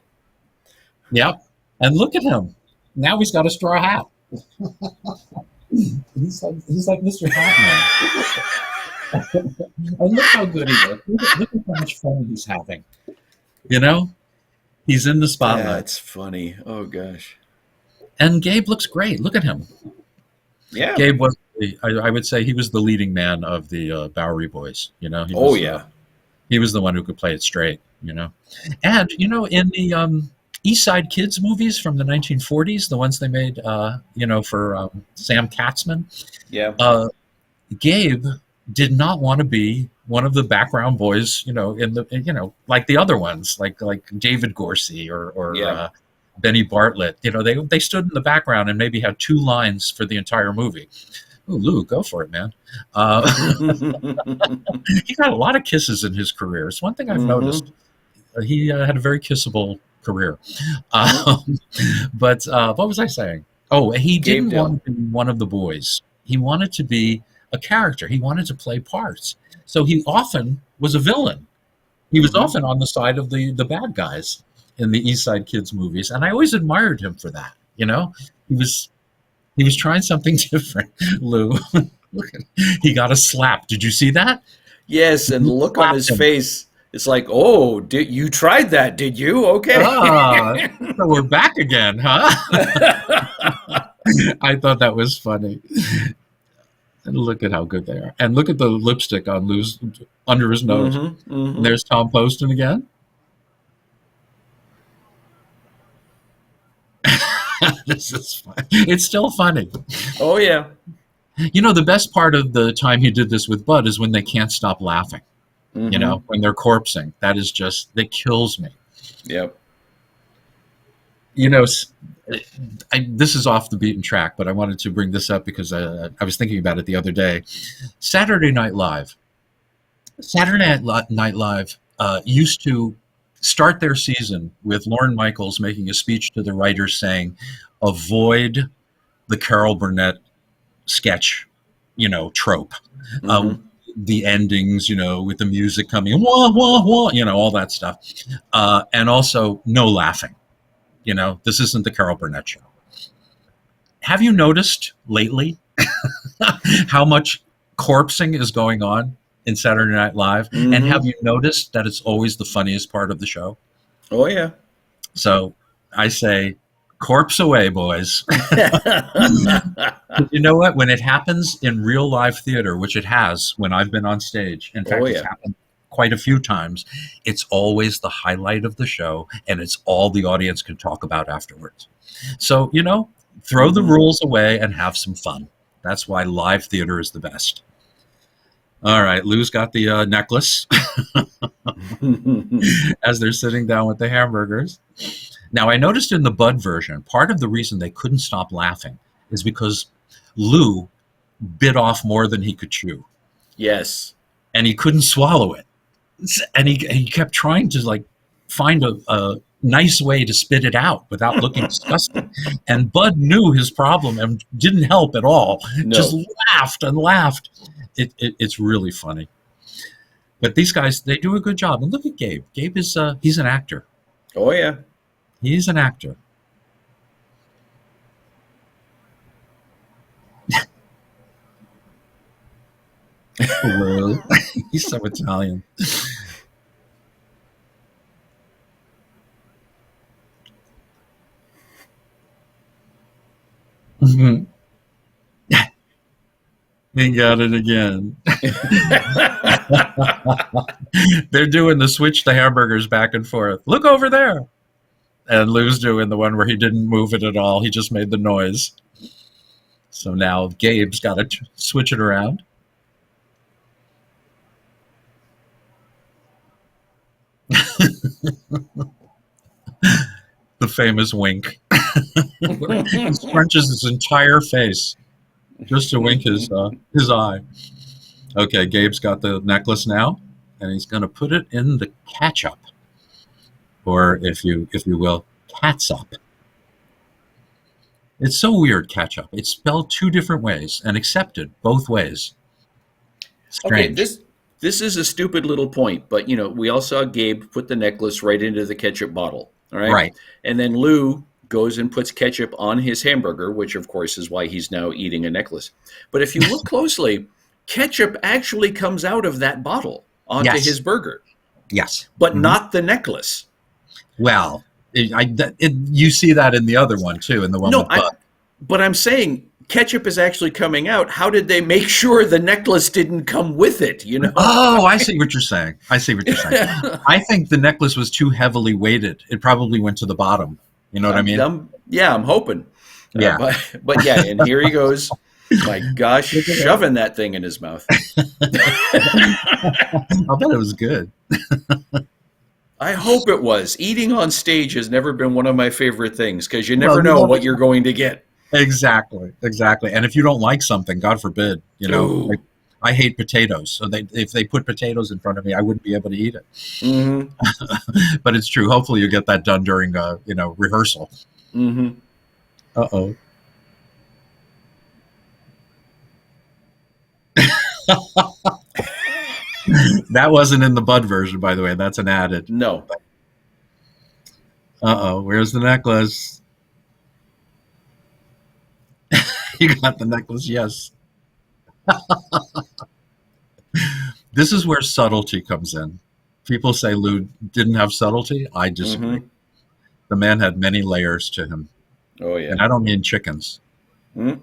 Yep. And look at him. Now he's got a straw hat. he's like Mr. Hat Man. And look how good he looks. Look at how much fun he's having. He's in the spotlight. That's funny. Oh, gosh. And Gabe looks great. Look at him. Yeah. Gabe was, I would say, he was the leading man of the Bowery Boys. He was the one who could play it straight, And, in the East Side Kids movies from the 1940s, the ones they made, for Sam Katzman. Yeah. Gabe did not want to be one of the background boys, like the other ones, like David Gorsey or Benny Bartlett. They stood in the background and maybe had 2 lines for the entire movie. Oh, Lou, go for it, man. He got a lot of kisses in his career. It's one thing I've noticed. He had a very kissable career. But what was I saying? Oh, he didn't want to be one of the boys. He wanted to be a character. He wanted to play parts. So he often was a villain. He was often on the side of the bad guys in the East Side Kids movies. And I always admired him for that. He was trying something different, Lou. He got a slap. Did you see that? Yes, and the look on his face, it's like, oh, you tried that, did you? Okay. So we're back again, huh? I thought that was funny. And look at how good they are. And look at the lipstick on Lou's under his nose. And there's Tom Poston again. This is fun. It's still funny. Oh, yeah. The best part of the time he did this with Bud is when they can't stop laughing. When they're corpsing. That kills me. Yep. This is off the beaten track, but I wanted to bring this up because I was thinking about it the other day. Saturday Night Live used to start their season with Lorne Michaels making a speech to the writers saying, avoid the Carol Burnett sketch, trope. The endings, with the music coming, wah, wah, wah, all that stuff. And also no laughing. This isn't the Carol Burnett show. Have you noticed lately how much corpsing is going on in Saturday Night Live? Mm-hmm. And have you noticed that it's always the funniest part of the show? Oh, yeah. So I say, corpse away, boys. You know what? When it happens in real live theater, which it has when I've been on stage, in fact, it's happened quite a few times, it's always the highlight of the show, and it's all the audience can talk about afterwards. So, throw the rules away and have some fun. That's why live theater is the best. All right, Lou's got the necklace as they're sitting down with the hamburgers. Now, I noticed in the Bud version, part of the reason they couldn't stop laughing is because Lou bit off more than he could chew. Yes. And he couldn't swallow it. And he kept trying to find a nice way to spit it out without looking disgusting. And Bud knew his problem and didn't help at all. No. Just laughed and laughed. It's really funny. But these guys, they do a good job. And look at Gabe. Gabe is he's an actor. Oh, yeah. He's an actor. He's so Italian. Mm-hmm. They got it again. They're doing the switch the hamburgers back and forth. Look over there. And Lou's doing the one where he didn't move it at all. He just made the noise. So now Gabe's got to switch it around. The famous wink. He scrunches his entire face just to wink his eye. Okay, Gabe's got the necklace now, and he's going to put it in the ketchup, or if you will, catsup. It's so weird, ketchup. It's spelled two different ways and accepted both ways. Strange. Okay, this is a stupid little point, but we all saw Gabe put the necklace right into the ketchup bottle. All right. Right. And then Lou goes and puts ketchup on his hamburger, which of course is why he's now eating a necklace. But if you look closely, ketchup actually comes out of that bottle onto his burger. Yes. But not the necklace. Well, you see that in the other one too, in the one with Bud. But I'm saying ketchup is actually coming out. How did they make sure the necklace didn't come with it, Oh, I see what you're saying. I think the necklace was too heavily weighted. It probably went to the bottom. You know what I mean? I'm hoping. Yeah. But yeah, and here he goes. My gosh, shoving that thing in his mouth. I bet it was good. I hope it was. Eating on stage has never been one of my favorite things because you never know what you're going to get. Exactly. And if you don't like something, God forbid, I hate potatoes. So if they put potatoes in front of me, I wouldn't be able to eat it. Mm-hmm. But it's true. Hopefully you get that done during, rehearsal. Mm-hmm. Uh-oh. That wasn't in the Bud version, by the way. That's an added. No. Uh-oh. Where's the necklace? You got the necklace, yes. This is where subtlety comes in. People say Lou didn't have subtlety. I disagree. Mm-hmm. The man had many layers to him. Oh, yeah. And I don't mean chickens. Mm.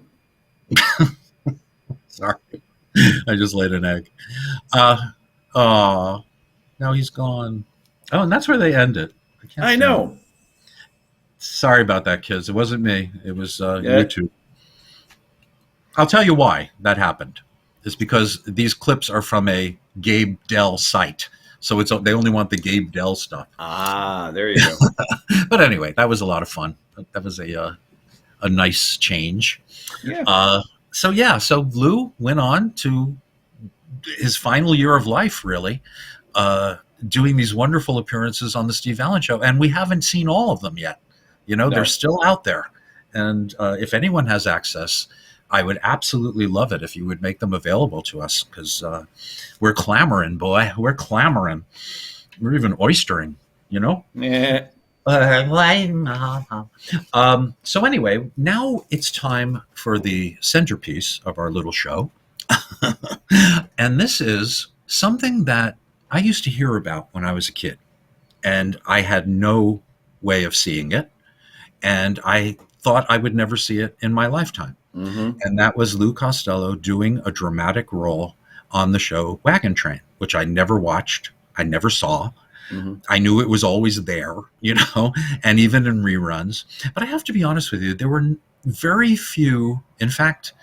Sorry. I just laid an egg. Now he's gone. Oh, and that's where they end it. I know. Sorry about that, kids. It wasn't me. It was YouTube. I'll tell you why that happened. It's because these clips are from a Gabe Dell site. So they only want the Gabe Dell stuff. Ah, there you go. But anyway, that was a lot of fun. That was a nice change. Yeah. So Lou went on to his final year of life, really, doing these wonderful appearances on the Steve Allen Show. And we haven't seen all of them yet. No. They're still out there. And if anyone has access, I would absolutely love it if you would make them available to us, because we're clamoring, boy. We're clamoring. We're even oystering, Yeah. So anyway, now it's time for the centerpiece of our little show. And this is something that I used to hear about when I was a kid, and I had no way of seeing it, and I thought I would never see it in my lifetime. Mm-hmm. And that was Lou Costello doing a dramatic role on the show Wagon Train, which I never watched, I never saw. Mm-hmm. I knew it was always there, and even in reruns. But I have to be honest with you, there were very few, in fact,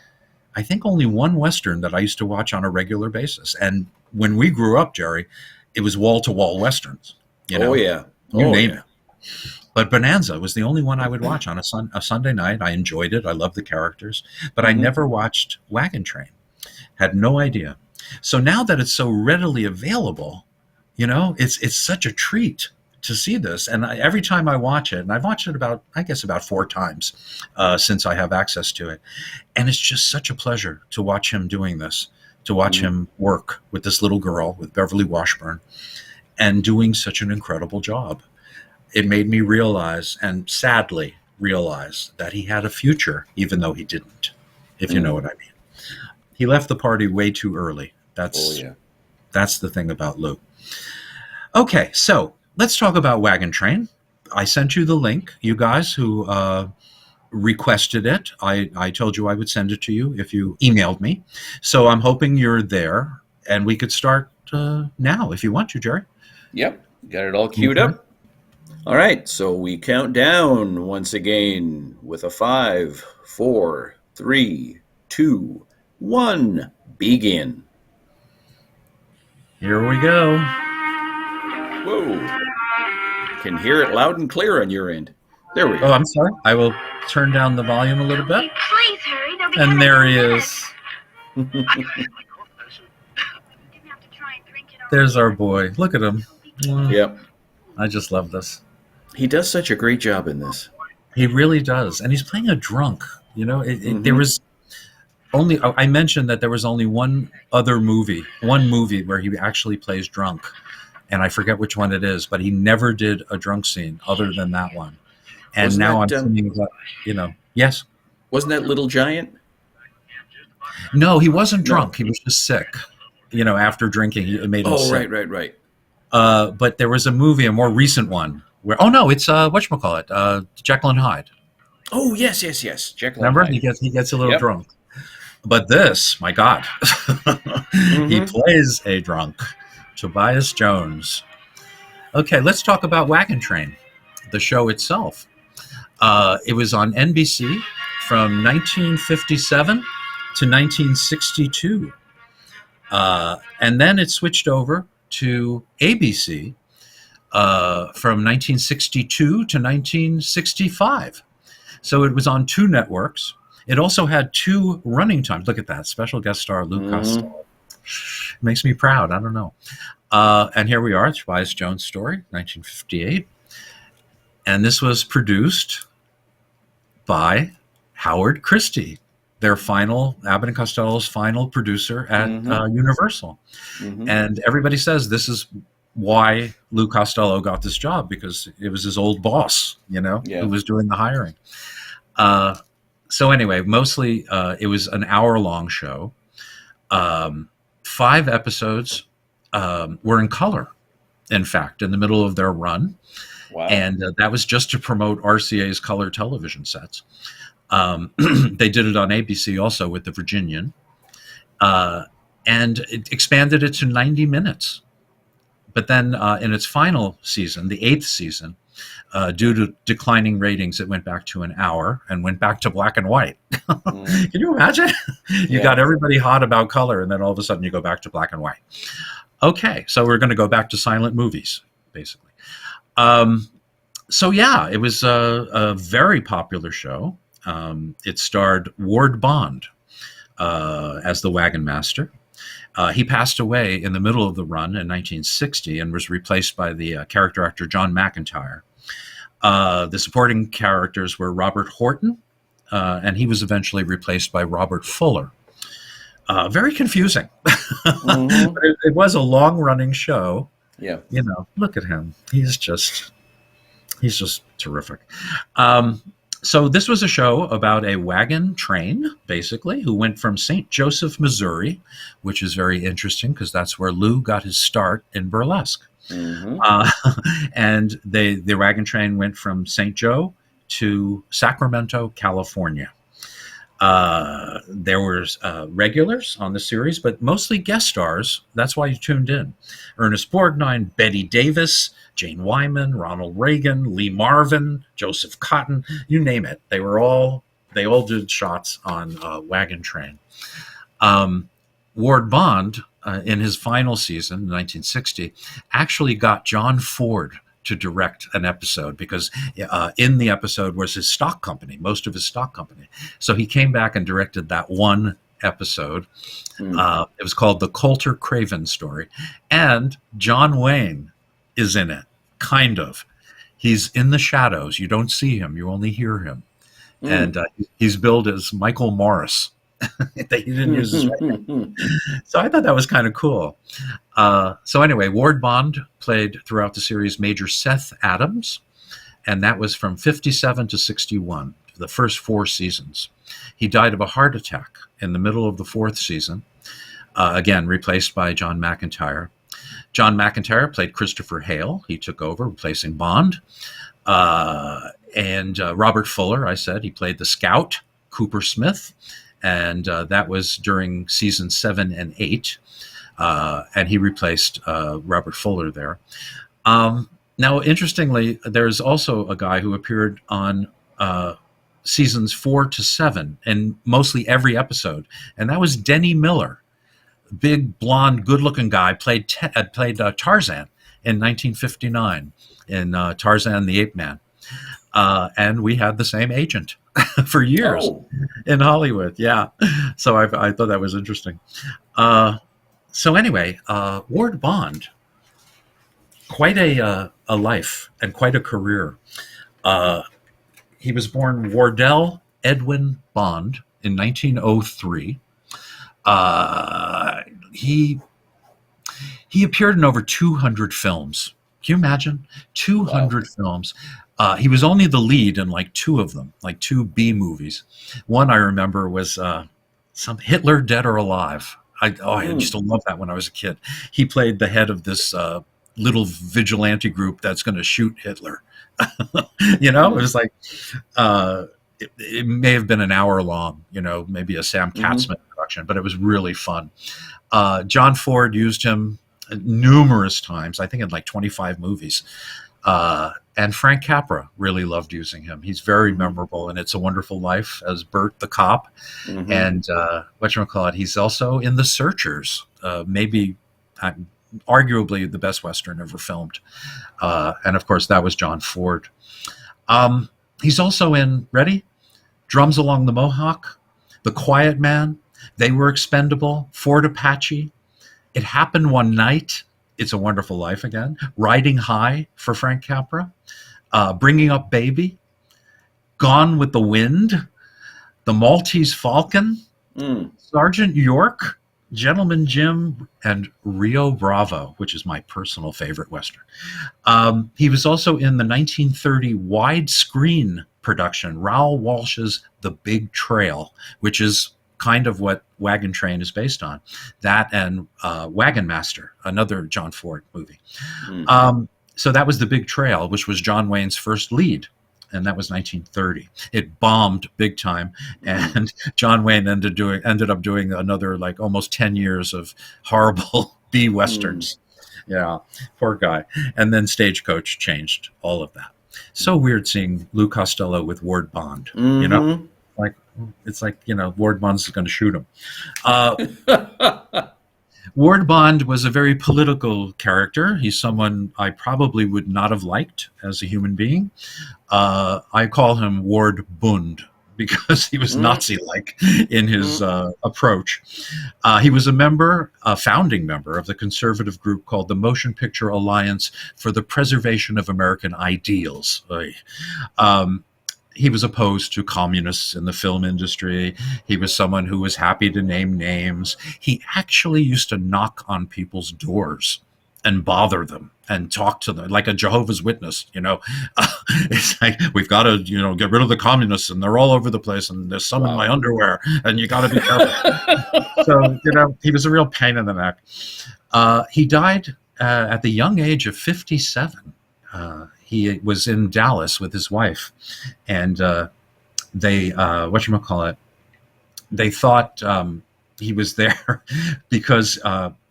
I think only one Western that I used to watch on a regular basis. And when we grew up, Jerry, it was wall-to-wall Westerns. Oh, yeah. You name it. But Bonanza was the only one I would watch on a Sunday night. I enjoyed it. I loved the characters. But I never watched Wagon Train. Had no idea. So now that it's so readily available, it's such a treat to see this. And every time I watch it, and I've watched it about 4 times since I have access to it. And it's just such a pleasure to watch him doing this, to watch him work with this little girl, with Beverly Washburn, and doing such an incredible job. It made me realize, and sadly realize, that he had a future, even though he didn't, if you know what I mean. He left the party way too early. That's the thing about Lou. Okay, so let's talk about Wagon Train. I sent you the link, you guys who requested it. I told you I would send it to you if you emailed me. So I'm hoping you're there, and we could start now if you want to, Jerry. Yep, got it all queued up. All right, so we count down once again with a 5, 4, 3, 2, 1. Begin. Here we go. Whoa. Can hear it loud and clear on your end. There we go. Oh, I'm sorry. I will turn down the volume a little bit. Please hurry. They'll be And coming there he in a is. minute. There's our boy. Look at him. Yep. I just love this. He does such a great job in this. He really does. And he's playing a drunk. There was only, I mentioned that there was only one movie where he actually plays drunk. And I forget which one it is, but he never did a drunk scene other than that one. And Wasn't now that, I'm thinking, yes. Wasn't that Little Giant? No, he wasn't drunk. He was just sick. After drinking, it made him sick. Right. But there was a movie, a more recent one, where it's whatchamacallit, Jekyll and Hyde. Oh, yes. Jekyll Remember, and Hyde. he gets a little drunk. But this, my God, he plays a drunk, Tobias Jones. Okay, let's talk about Wagon Train, the show itself. It was on NBC from 1957 to 1962. And then it switched over to ABC from 1962 to 1965. So it was on 2 networks. It also had 2 running times. Look at that. Special guest star Lou Costello. Makes me proud. I don't know. And here we are, Tobias Jones' story, 1958. And this was produced by Howard Christie, their Abbott and Costello's final producer at Universal. And everybody says this is why Lou Costello got this job, because it was his old boss, who was doing the hiring. So anyway, mostly it was an hour-long show. 5 episodes were in color, in fact, in the middle of their run. Wow. And that was just to promote RCA's color television sets. They did it on ABC also with The Virginian. And it expanded it to 90 minutes. But then in its final season, the 8th season, due to declining ratings, it went back to an hour and went back to black and white. Can you imagine? You got everybody hot about color, and then all of a sudden you go back to black and white. Okay, so we're going to go back to silent movies, basically. So yeah, it was a very popular show. It starred Ward Bond as the wagon master. He passed away in the middle of the run in 1960 and was replaced by the character actor John McIntyre. The supporting characters were Robert Horton, and he was eventually replaced by Robert Fuller. Very confusing. But it was a long-running show. Yeah. Look at him. He's just He's just terrific. Um, so this was a show about a wagon train, basically, who went from St. Joseph, Missouri, which is very interesting because that's where Lou got his start in burlesque. Mm-hmm. And the wagon train went from St. Joe to Sacramento, California. There were regulars on the series, but mostly guest stars. That's why you tuned in. Ernest Borgnine, Betty Davis, Jane Wyman, Ronald Reagan, Lee Marvin, Joseph Cotton, you name it. They all did shots on Wagon Train. Ward Bond, in his final season, 1960, actually got John Ford to direct an episode because in the episode was his stock company, most of his stock company. So he came back and directed that one episode. It was called The Coulter Craven Story. And John Wayne is in it, kind of. He's in the shadows. You don't see him. You only hear him. And he's billed as Michael Morris. He didn't use his right name. So I thought that was kind of cool. So anyway, Ward Bond played throughout the series Major Seth Adams, and that was from 57 to 61, the first 4 seasons. He died of a heart attack in the middle of the 4th season, again, replaced by John McIntyre. John McIntyre played Christopher Hale. He took over, replacing Bond. And Robert Fuller, I said, he played the scout, Cooper Smith. And that was during season 7 and 8. And he replaced Robert Fuller there. Now, interestingly, there's also a guy who appeared on seasons 4 to 7 and mostly every episode. And that was Denny Miller, big, blonde, good-looking guy, played Tarzan in 1959 in Tarzan the Ape Man. And we had the same agent for years in Hollywood. Yeah. So I thought that was interesting. So anyway, Ward Bond, quite a life and quite a career. He was born Wardell Edwin Bond in 1903. He appeared in over 200 films. Can you imagine? 200 films. He was only the lead in like 2 of them, like 2 B movies. One I remember was some Hitler, Dead or Alive. I used to love that when I was a kid. He played the head of this little vigilante group that's going to shoot Hitler. It was like it may have been an hour long. Maybe a Sam Katzman production, but it was really fun. John Ford used him numerous times. I think in like 25 movies. And Frank Capra really loved using him. He's very memorable in It's a Wonderful Life as Bert the cop. And whatchamacallit, he's also in The Searchers, maybe arguably the best Western ever filmed. And of course, that was John Ford. He's also in, ready? Drums Along the Mohawk, The Quiet Man, They Were Expendable, Fort Apache, It Happened One Night, It's a Wonderful Life again, Riding High for Frank Capra, Bringing Up Baby, Gone with the Wind, The Maltese Falcon, Sergeant York, Gentleman Jim, and Rio Bravo, which is my personal favorite Western. He was also in the 1930 widescreen production, Raoul Walsh's The Big Trail, which is kind of what Wagon Train is based on. That and Wagon Master, another John Ford movie. So that was The Big Trail, which was John Wayne's first lead, and that was 1930. It bombed big time, and John Wayne ended up doing another like almost 10 years of horrible B westerns. Yeah, poor guy. And then Stagecoach changed all of that. So weird seeing Lou Costello with Ward Bond. It's like Ward Bond's going to shoot him. Ward Bond was a very political character. He's someone I probably would not have liked as a human being. I call him Ward Bund because he was Nazi-like in his approach. He was a founding member of the conservative group called the Motion Picture Alliance for the Preservation of American Ideals. He was opposed to communists in the film industry. He was someone who was happy to name names. He actually used to knock on people's doors and bother them and talk to them like a Jehovah's Witness, it's like, we've got to, get rid of the communists and they're all over the place and there's some in my underwear and you got to be careful. So, he was a real pain in the neck. He died at the young age of 57. He was in Dallas with his wife, and they, they thought he was there because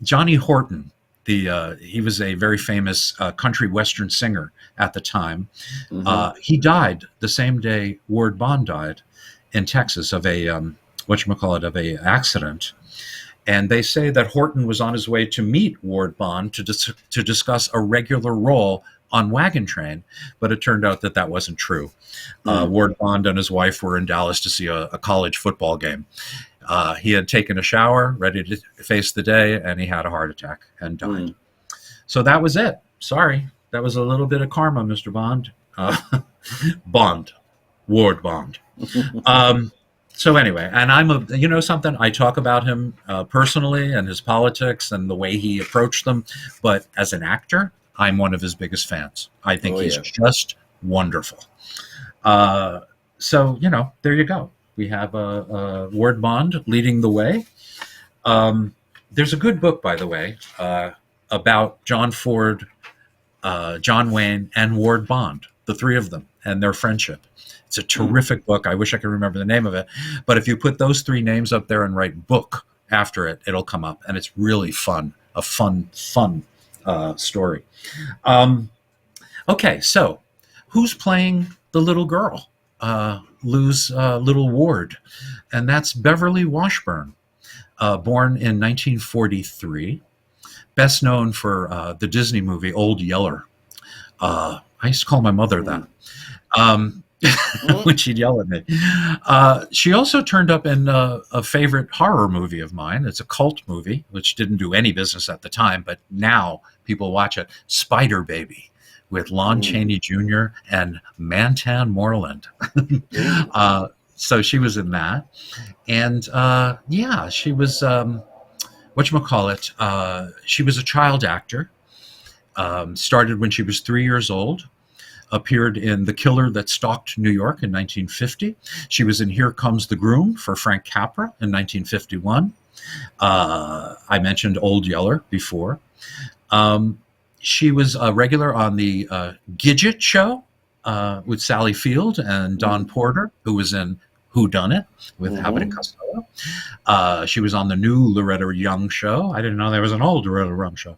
Johnny Horton, he was a very famous country western singer at the time. He died the same day Ward Bond died in Texas of a of a accident. And they say that Horton was on his way to meet Ward Bond to discuss a regular role on Wagon Train, but it turned out that wasn't true. Ward Bond and his wife were in Dallas to see a college football game. He had taken a shower, ready to face the day, and he had a heart attack and died. So that was it. Sorry. That was a little bit of karma, Mr. Bond. Ward Bond. So anyway, and something, I talk about him personally and his politics and the way he approached them, but as an actor, I'm one of his biggest fans. I think he's just wonderful. So, there you go. We have Ward Bond leading the way. There's a good book, by the way, about John Ford, John Wayne, and Ward Bond, the three of them, and their friendship. It's a terrific book. I wish I could remember the name of it. But if you put those three names up there and write book after it, it'll come up. And it's really fun, a fun story. Okay, so who's playing the little girl? Lou's little ward, and that's Beverly Washburn, born in 1943, best known for the Disney movie Old Yeller. I used to call my mother that when she'd yell at me. She also turned up in a favorite horror movie of mine. It's a cult movie, which didn't do any business at the time, but now people watch it, Spider Baby, with Lon Chaney Jr. and Mantan Moreland. So she was in that. And she was, she was a child actor. Started when she was 3 years old. Appeared in The Killer That Stalked New York in 1950. She was in Here Comes the Groom for Frank Capra in 1951. I mentioned Old Yeller before. She was a regular on the Gidget show with Sally Field and Don Porter, who was in Who Done It with Abbott and Costello. She was on the new Loretta Young show. I didn't know there was an old Loretta Young show.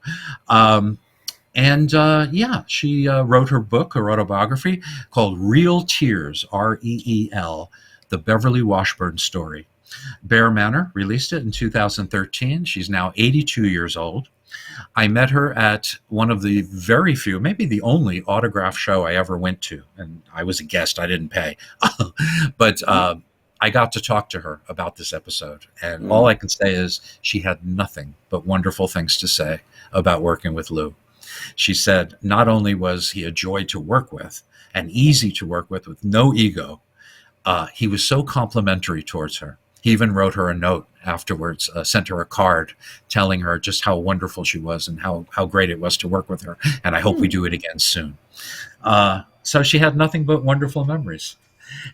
She wrote her book, her autobiography, called Real Tears, Reel, The Beverly Washburn Story. Bear Manor released it in 2013. She's now 82 years old. I met her at one of the very few, maybe the only autograph show I ever went to. And I was a guest. I didn't pay. But I got to talk to her about this episode. And all I can say is she had nothing but wonderful things to say about working with Lou. She said not only was he a joy to work with and easy to work with no ego, he was so complimentary towards her. He even wrote her a note afterwards, sent her a card telling her just how wonderful she was and how great it was to work with her. And I hope we do it again soon. So she had nothing but wonderful memories.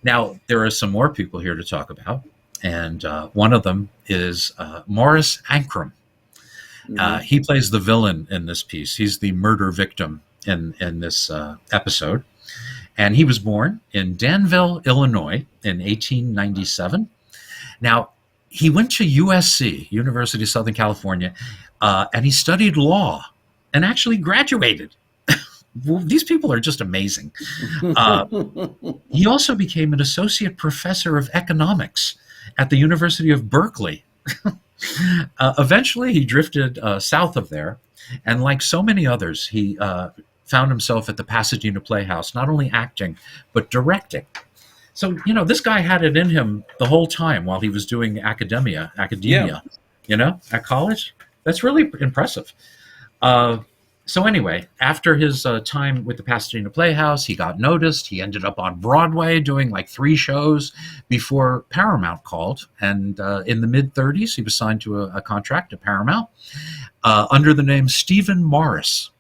Now, there are some more people here to talk about. And one of them is Morris Ankrum. He plays the villain in this piece. He's the murder victim in this episode. And he was born in Danville, Illinois in 1897. Now, he went to USC, University of Southern California, and he studied law and actually graduated. Well, these people are just amazing. He also became an associate professor of economics at the University of Berkeley. Eventually, he drifted south of there, and like so many others, he found himself at the Pasadena Playhouse, not only acting, but directing. So, this guy had it in him the whole time while he was doing academia, at college. That's really impressive. So anyway, after his time with the Pasadena Playhouse, he got noticed. He ended up on Broadway doing like 3 shows before Paramount called. And in the mid-30s, he was signed to a contract at Paramount under the name Stephen Morris.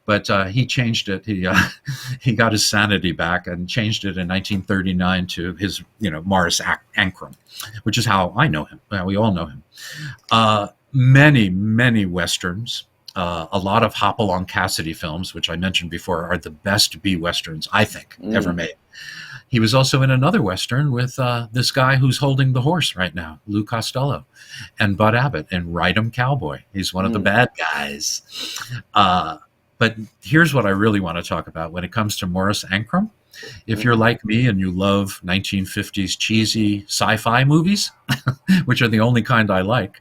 But he changed it. He got his sanity back and changed it in 1939 to his, Morris Ancrum, which is how I know him. We all know him. Many, many Westerns. A lot of Hopalong Cassidy films, which I mentioned before, are the best B-Westerns, I think, ever made. He was also in another Western with this guy who's holding the horse right now, Lou Costello, and Bud Abbott in Ride 'em Cowboy. He's one of the bad guys. But here's what I really want to talk about when it comes to Morris Ancrum. If you're like me and you love 1950s cheesy sci-fi movies, which are the only kind I like,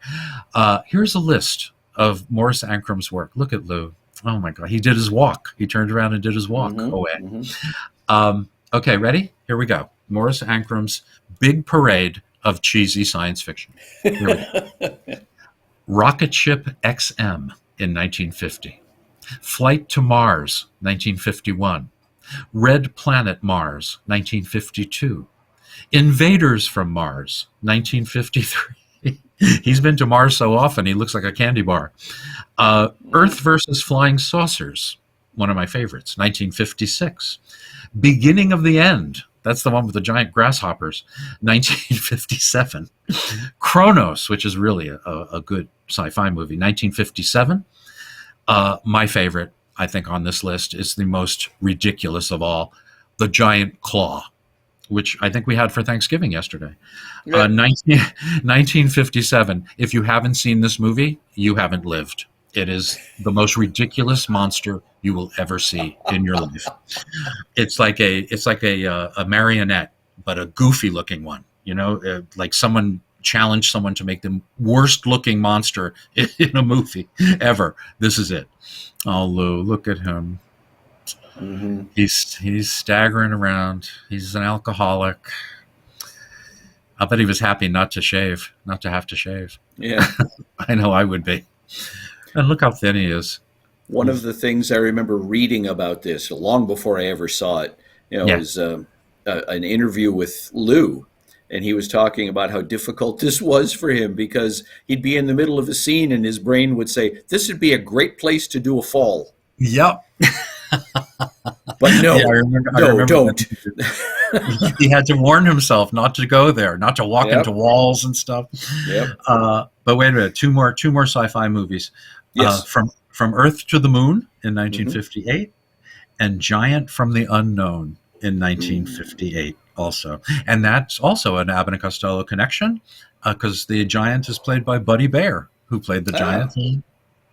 here's a list of Morris Ancrum's work. Look at Lou. Oh my God. He did his walk. He turned around and did his walk away. Okay, ready? Here we go. Morris Ancrum's big parade of cheesy science fiction. Here we go. Rocket Ship XM in 1950. Flight to Mars, 1951. Red Planet Mars, 1952. Invaders from Mars, 1953. He's been to Mars so often, he looks like a candy bar. Earth versus Flying Saucers, one of my favorites, 1956. Beginning of the End, that's the one with the giant grasshoppers, 1957. Kronos, which is really a good sci-fi movie, 1957. My favorite, I think, on this list is the most ridiculous of all, The Giant Claw, which I think we had for Thanksgiving yesterday. 1957. If you haven't seen this movie, you haven't lived. It is the most ridiculous monster you will ever see in your life. It's like a marionette, but a goofy looking one. Like someone challenged someone to make the worst looking monster in a movie ever. This is it. Oh, Lou, look at him. He's staggering around. He's an alcoholic. I bet he was happy not to have to shave. Yeah. I know I would be. And look how thin he is. One of the things I remember reading about this long before I ever saw it, was an interview with Lou. And he was talking about how difficult this was for him because he'd be in the middle of a scene and his brain would say, this would be a great place to do a fall. Yep. But no, I remember don't. He had to warn himself not to go there, not to walk into walls and stuff. Yep. But wait a minute, two more sci-fi movies. Yes. From Earth to the Moon in 1958 and Giant from the Unknown in 1958 also. And that's also an Abbott and Costello connection because the giant is played by Buddy Baer, who played the giant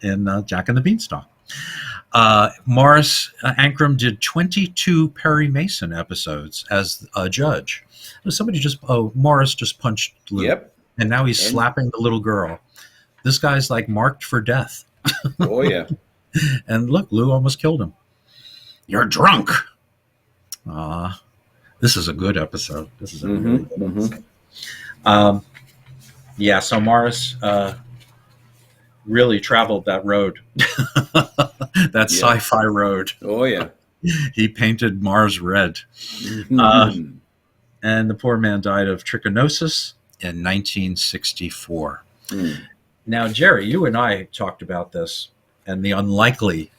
in Jack and the Beanstalk. Morris Ancrum did 22 Perry Mason episodes as a judge. Morris just punched Lou. Yep. And now he's slapping the little girl. This guy's like marked for death. Oh, yeah. And look, Lou almost killed him. You're drunk. This is a good episode. This is a really good episode. So Morris really traveled that road. That sci-fi road. Oh, yeah. He painted Mars red. And the poor man died of trichinosis in 1964. Now, Jerry, you and I talked about this and the unlikeliness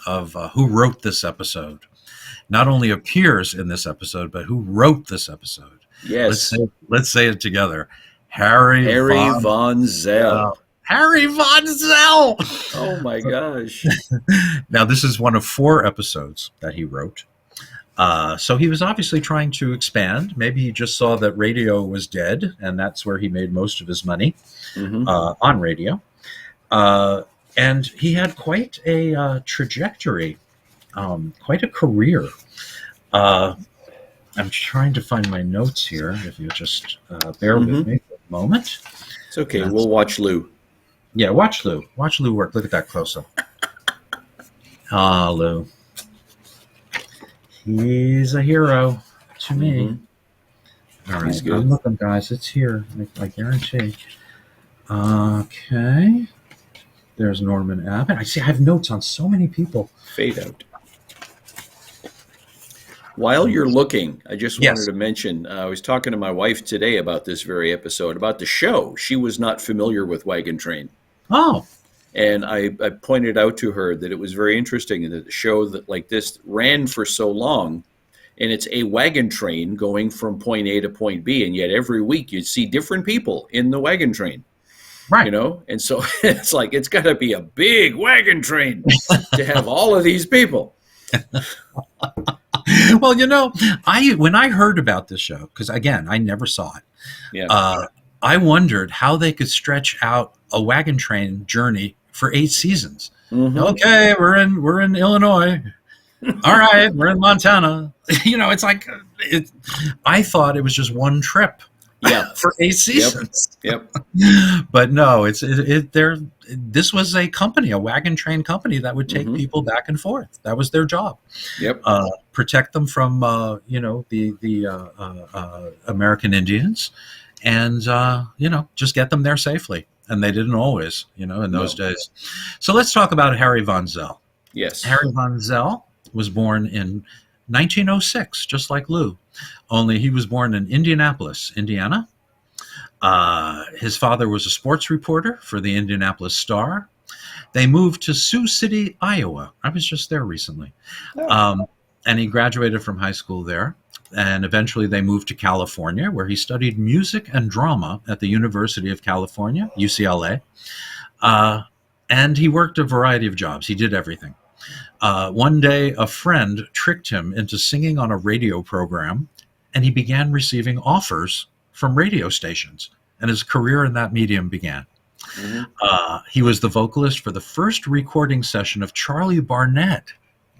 of who wrote this eoopisode. Not only appears in this episode, but who wrote this episode. Yes. Let's say it together. Harry Von Zell. Harry Von Zell! Oh, my gosh. Now, this is one of 4 episodes that he wrote. So he was obviously trying to expand. Maybe he just saw that radio was dead, and that's where he made most of his money on radio. And he had quite a trajectory, quite a career. I'm trying to find my notes here. If you just bear with me for a moment. It's okay. We'll watch Lou. Yeah, watch Lou. Watch Lou work. Look at that close-up. Lou. He's a hero to me. All right, I'm looking, guys. It's here. I guarantee. Okay. There's Norman Abbott. I see. I have notes on so many people. Fade out. While you're looking, I just wanted Yes. to mention, I was talking to my wife today about this very episode, about the show. She was not familiar with Wagon Train. Oh, And I pointed out to her that it was very interesting that the show that like this ran for so long, and it's a wagon train going from point A to point B, and yet every week you'd see different people in the wagon train. right. You know, and so it's like it's got to be a big wagon train to have all of these people. Well, when I heard about this show, because again, I never saw it. Yeah. I wondered how they could stretch out a wagon train journey for 8 seasons. Mm-hmm. Okay, we're in Illinois. All right, we're in Montana. It's like I thought it was just one trip. Yeah. For 8 seasons. Yep. But no, this was a company, a wagon train company that would take people back and forth. That was their job. Yep. Protect them from the American Indians, and just get them there safely. And they didn't always, in those days. So let's talk about Harry Von Zell. Yes. Harry Von Zell was born in 1906, just like Lou, only he was born in Indianapolis, Indiana. His father was a sports reporter for the Indianapolis Star. They moved to Sioux City, Iowa. I was just there recently. Oh. And he graduated from high school there. And eventually they moved to California, where he studied music and drama at the University of California, UCLA. And he worked a variety of jobs. He did everything. One day, a friend tricked him into singing on a radio program, and he began receiving offers from radio stations, and his career in that medium began. Mm-hmm. He was the vocalist for the first recording session of Charlie Barnett.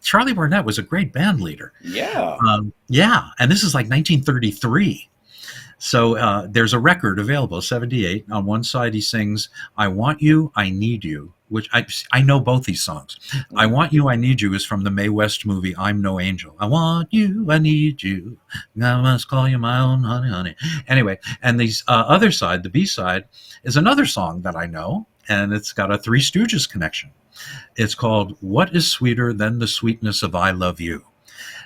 Charlie Barnett was a great band leader. Yeah. And this is like 1933. So there's a record available, 78. On one side, he sings, "I Want You, I Need You," which I know both these songs. "I Want You, I Need You" is from the Mae West movie, "I'm No Angel." I want you, I need you. I must call you my own honey, honey. Anyway, and the other side, the B side, is another song that I know, and it's got a Three Stooges connection. It's called "What Is Sweeter Than the Sweetness of I Love You."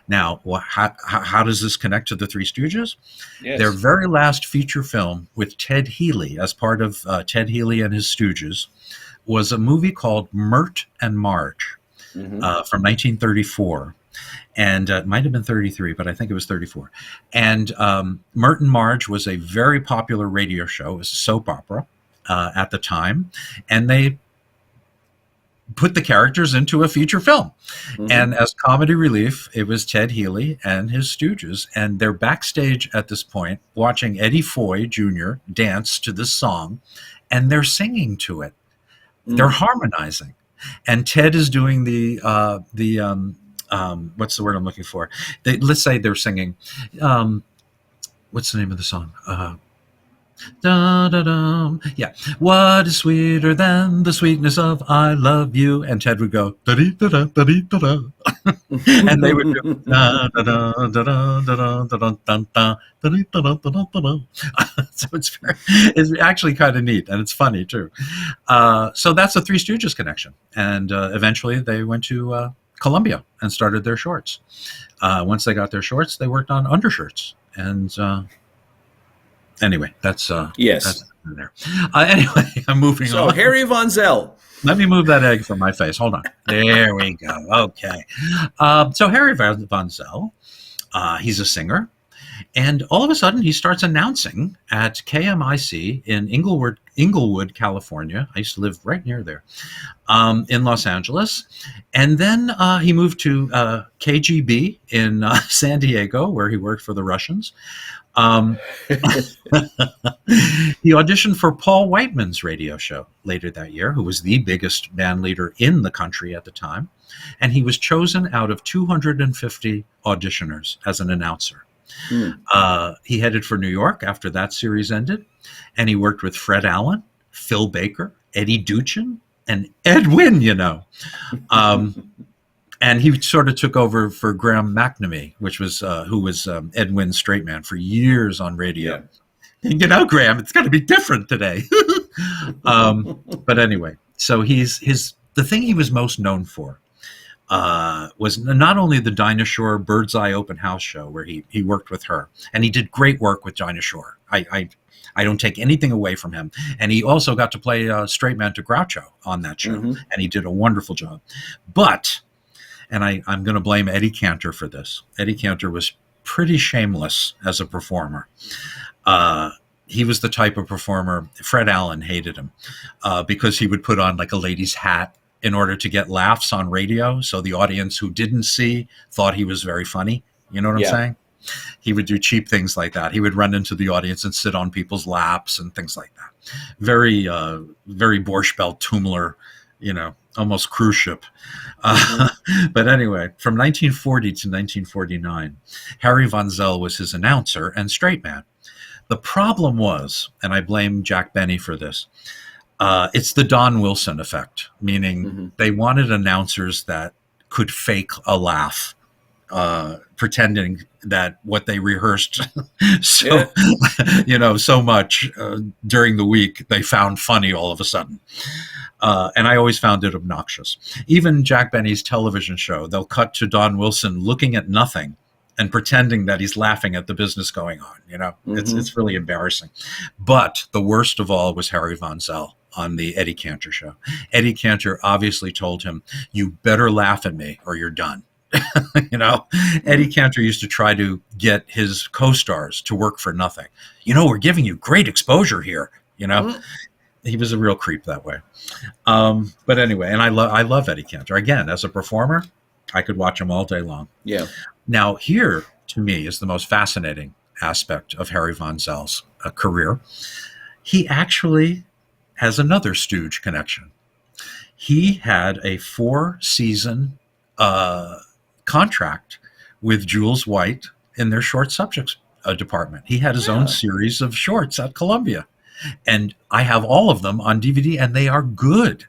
Now, how does this connect to the Three Stooges? Yes. Their very last feature film with Ted Healy, as part of Ted Healy and his Stooges, was a movie called Mert and Marge from 1934. And it might have been 33, but I think it was 34. And Mert and Marge was a very popular radio show. It was a soap opera at the time. And they put the characters into a feature film. Mm-hmm. And as comedy relief, it was Ted Healy and his Stooges. And they're backstage at this point watching Eddie Foy Jr. dance to this song, and they're singing to it. Mm-hmm. They're harmonizing. And Ted is doing the what's the word I'm looking for? Let's say they're singing, what's the name of the song? Da, da, da. Yeah. What is sweeter than the sweetness of I love you? And Ted would go, da dee da da da dee da da. And they would go, da da da da da da da da da da dee da da da da da. So it's actually kind of neat, and it's funny too. So that's the Three Stooges connection. And eventually they went to Columbia and started their shorts. Once they got their shorts, they worked on undershirts. And anyway, that's yes. That's there. Anyway, I'm moving on. So Harry Von Zell. Let me move that egg from my face. Hold on. There we go. Okay. So Harry Von Zell, he's a singer, and all of a sudden he starts announcing at KMIC in Inglewood, California. I used to live right near there, in Los Angeles. And then he moved to KGB in San Diego, where he worked for the Russians. He auditioned for Paul Whiteman's radio show later that year, who was the biggest band leader in the country at the time. And he was chosen out of 250 auditioners as an announcer. He headed for New York after that series ended, and he worked with Fred Allen, Phil Baker, Eddie Duchin, and Ed Wynn, And he sort of took over for Graham McNamee, who was Ed Wynn's straight man for years on radio. Yeah. And Graham, it's got to be different today. But anyway, So the thing he was most known for was not only the Dinah Shore Bird's Eye Open House show, where he worked with her, and he did great work with Dinah Shore. I don't take anything away from him. And he also got to play Straight Man to Groucho on that show, and he did a wonderful job. But, and I'm going to blame Eddie Cantor for this. Eddie Cantor was pretty shameless as a performer. He was the type of performer, Fred Allen hated him because he would put on like a lady's hat in order to get laughs on radio. So the audience who didn't see thought he was very funny. You know what I'm saying? He would do cheap things like that. He would run into the audience and sit on people's laps and things like that. Very, very Borscht Belt Tumler, almost cruise ship. But anyway, from 1940 to 1949, Harry Von Zell was his announcer and straight man. The problem was, and I blame Jack Benny for this, it's the Don Wilson effect, meaning they wanted announcers that could fake a laugh, pretending that what they rehearsed so much during the week they found funny all of a sudden. And I always found it obnoxious. Even Jack Benny's television show, they'll cut to Don Wilson looking at nothing and pretending that he's laughing at the business going on. It's really embarrassing. But the worst of all was Harry Von Zell on the Eddie Cantor show. Eddie Cantor obviously told him, "You better laugh at me or you're done." Eddie Cantor used to try to get his co-stars to work for nothing. We're giving you great exposure here. He was a real creep that way. But anyway, and I love Eddie Cantor. Again, as a performer, I could watch him all day long. Yeah. Now, here, to me, is the most fascinating aspect of Harry Von Zell's career. He actually has another stooge connection. He had a 4-season contract with Jules White in their short subjects department. He had his own series of shorts at Columbia. And I have all of them on DVD, and they are good.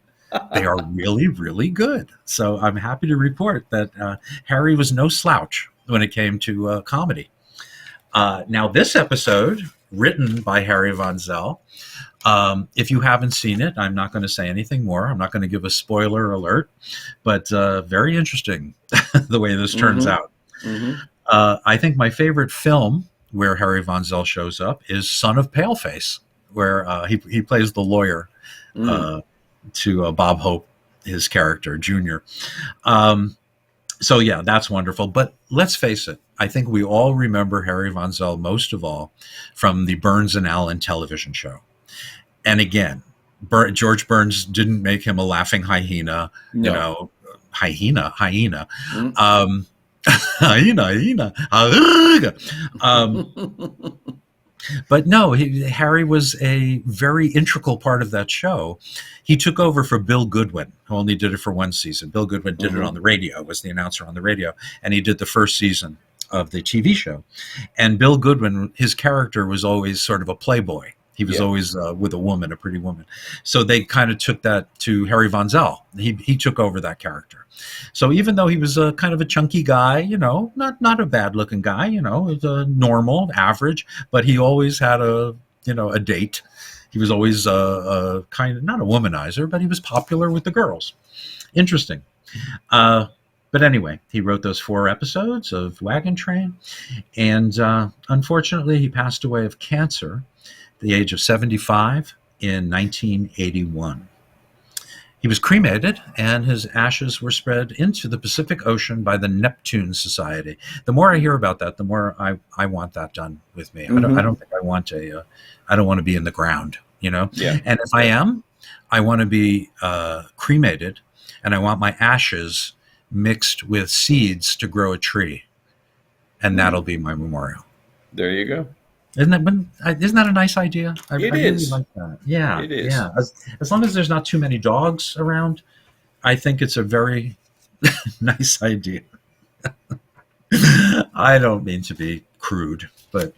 They are really, really good. So I'm happy to report that Harry was no slouch when it came to comedy. Now, this episode, written by Harry Von Zell, if you haven't seen it, I'm not going to say anything more. I'm not going to give a spoiler alert, but very interesting the way this turns out. I think my favorite film where Harry Von Zell shows up is Son of Paleface, where he plays the lawyer to Bob Hope, his character, Junior. So yeah, that's wonderful. But let's face it, I think we all remember Harry Von Zell most of all from the Burns and Allen television show. And again, George Burns didn't make him a laughing hyena, hyena. Hyena. But no, Harry was a very integral part of that show. He took over for Bill Goodwin, who only did it for 1 season. Bill Goodwin did it on the radio, was the announcer on the radio, and he did the first season of the TV show. And Bill Goodwin, his character was always sort of a playboy. He was always with a woman, a pretty woman. So they kind of took that to Harry Von Zell. He took over that character. So even though he was a kind of a chunky guy, not a bad looking guy, was a normal, average, but he always had a date. He was always a kind of, not a womanizer, but he was popular with the girls. Interesting. But anyway, he wrote those 4 episodes of Wagon Train. And unfortunately, he passed away of cancer at the age of 75 in 1981. He was cremated, and his ashes were spread into the Pacific Ocean by the Neptune Society. The more I hear about that, the more I want that done with me. I don't think I want I don't want to be in the ground, Yeah. And if I am, I want to be cremated, and I want my ashes mixed with seeds to grow a tree, and that'll be my memorial. There you go. Isn't that a nice idea? I really like that. Yeah, it is. Yeah. As long as there's not too many dogs around, I think it's a very nice idea. I don't mean to be crude, but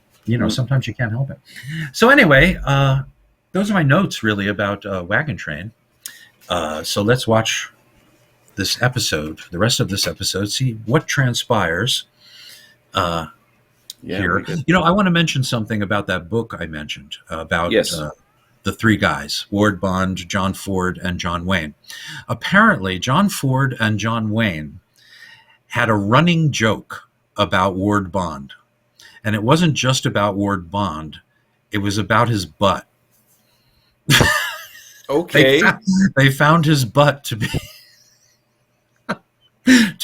sometimes you can't help it. So anyway, those are my notes really about Wagon Train. So let's watch this episode, the rest of this episode, see what transpires. Here. I want to mention something about that book I mentioned about the the three guys, Ward Bond, John Ford, and John Wayne. Apparently, John Ford and John Wayne had a running joke about Ward Bond. And it wasn't just about Ward Bond. It was about his butt. Okay. They found his butt to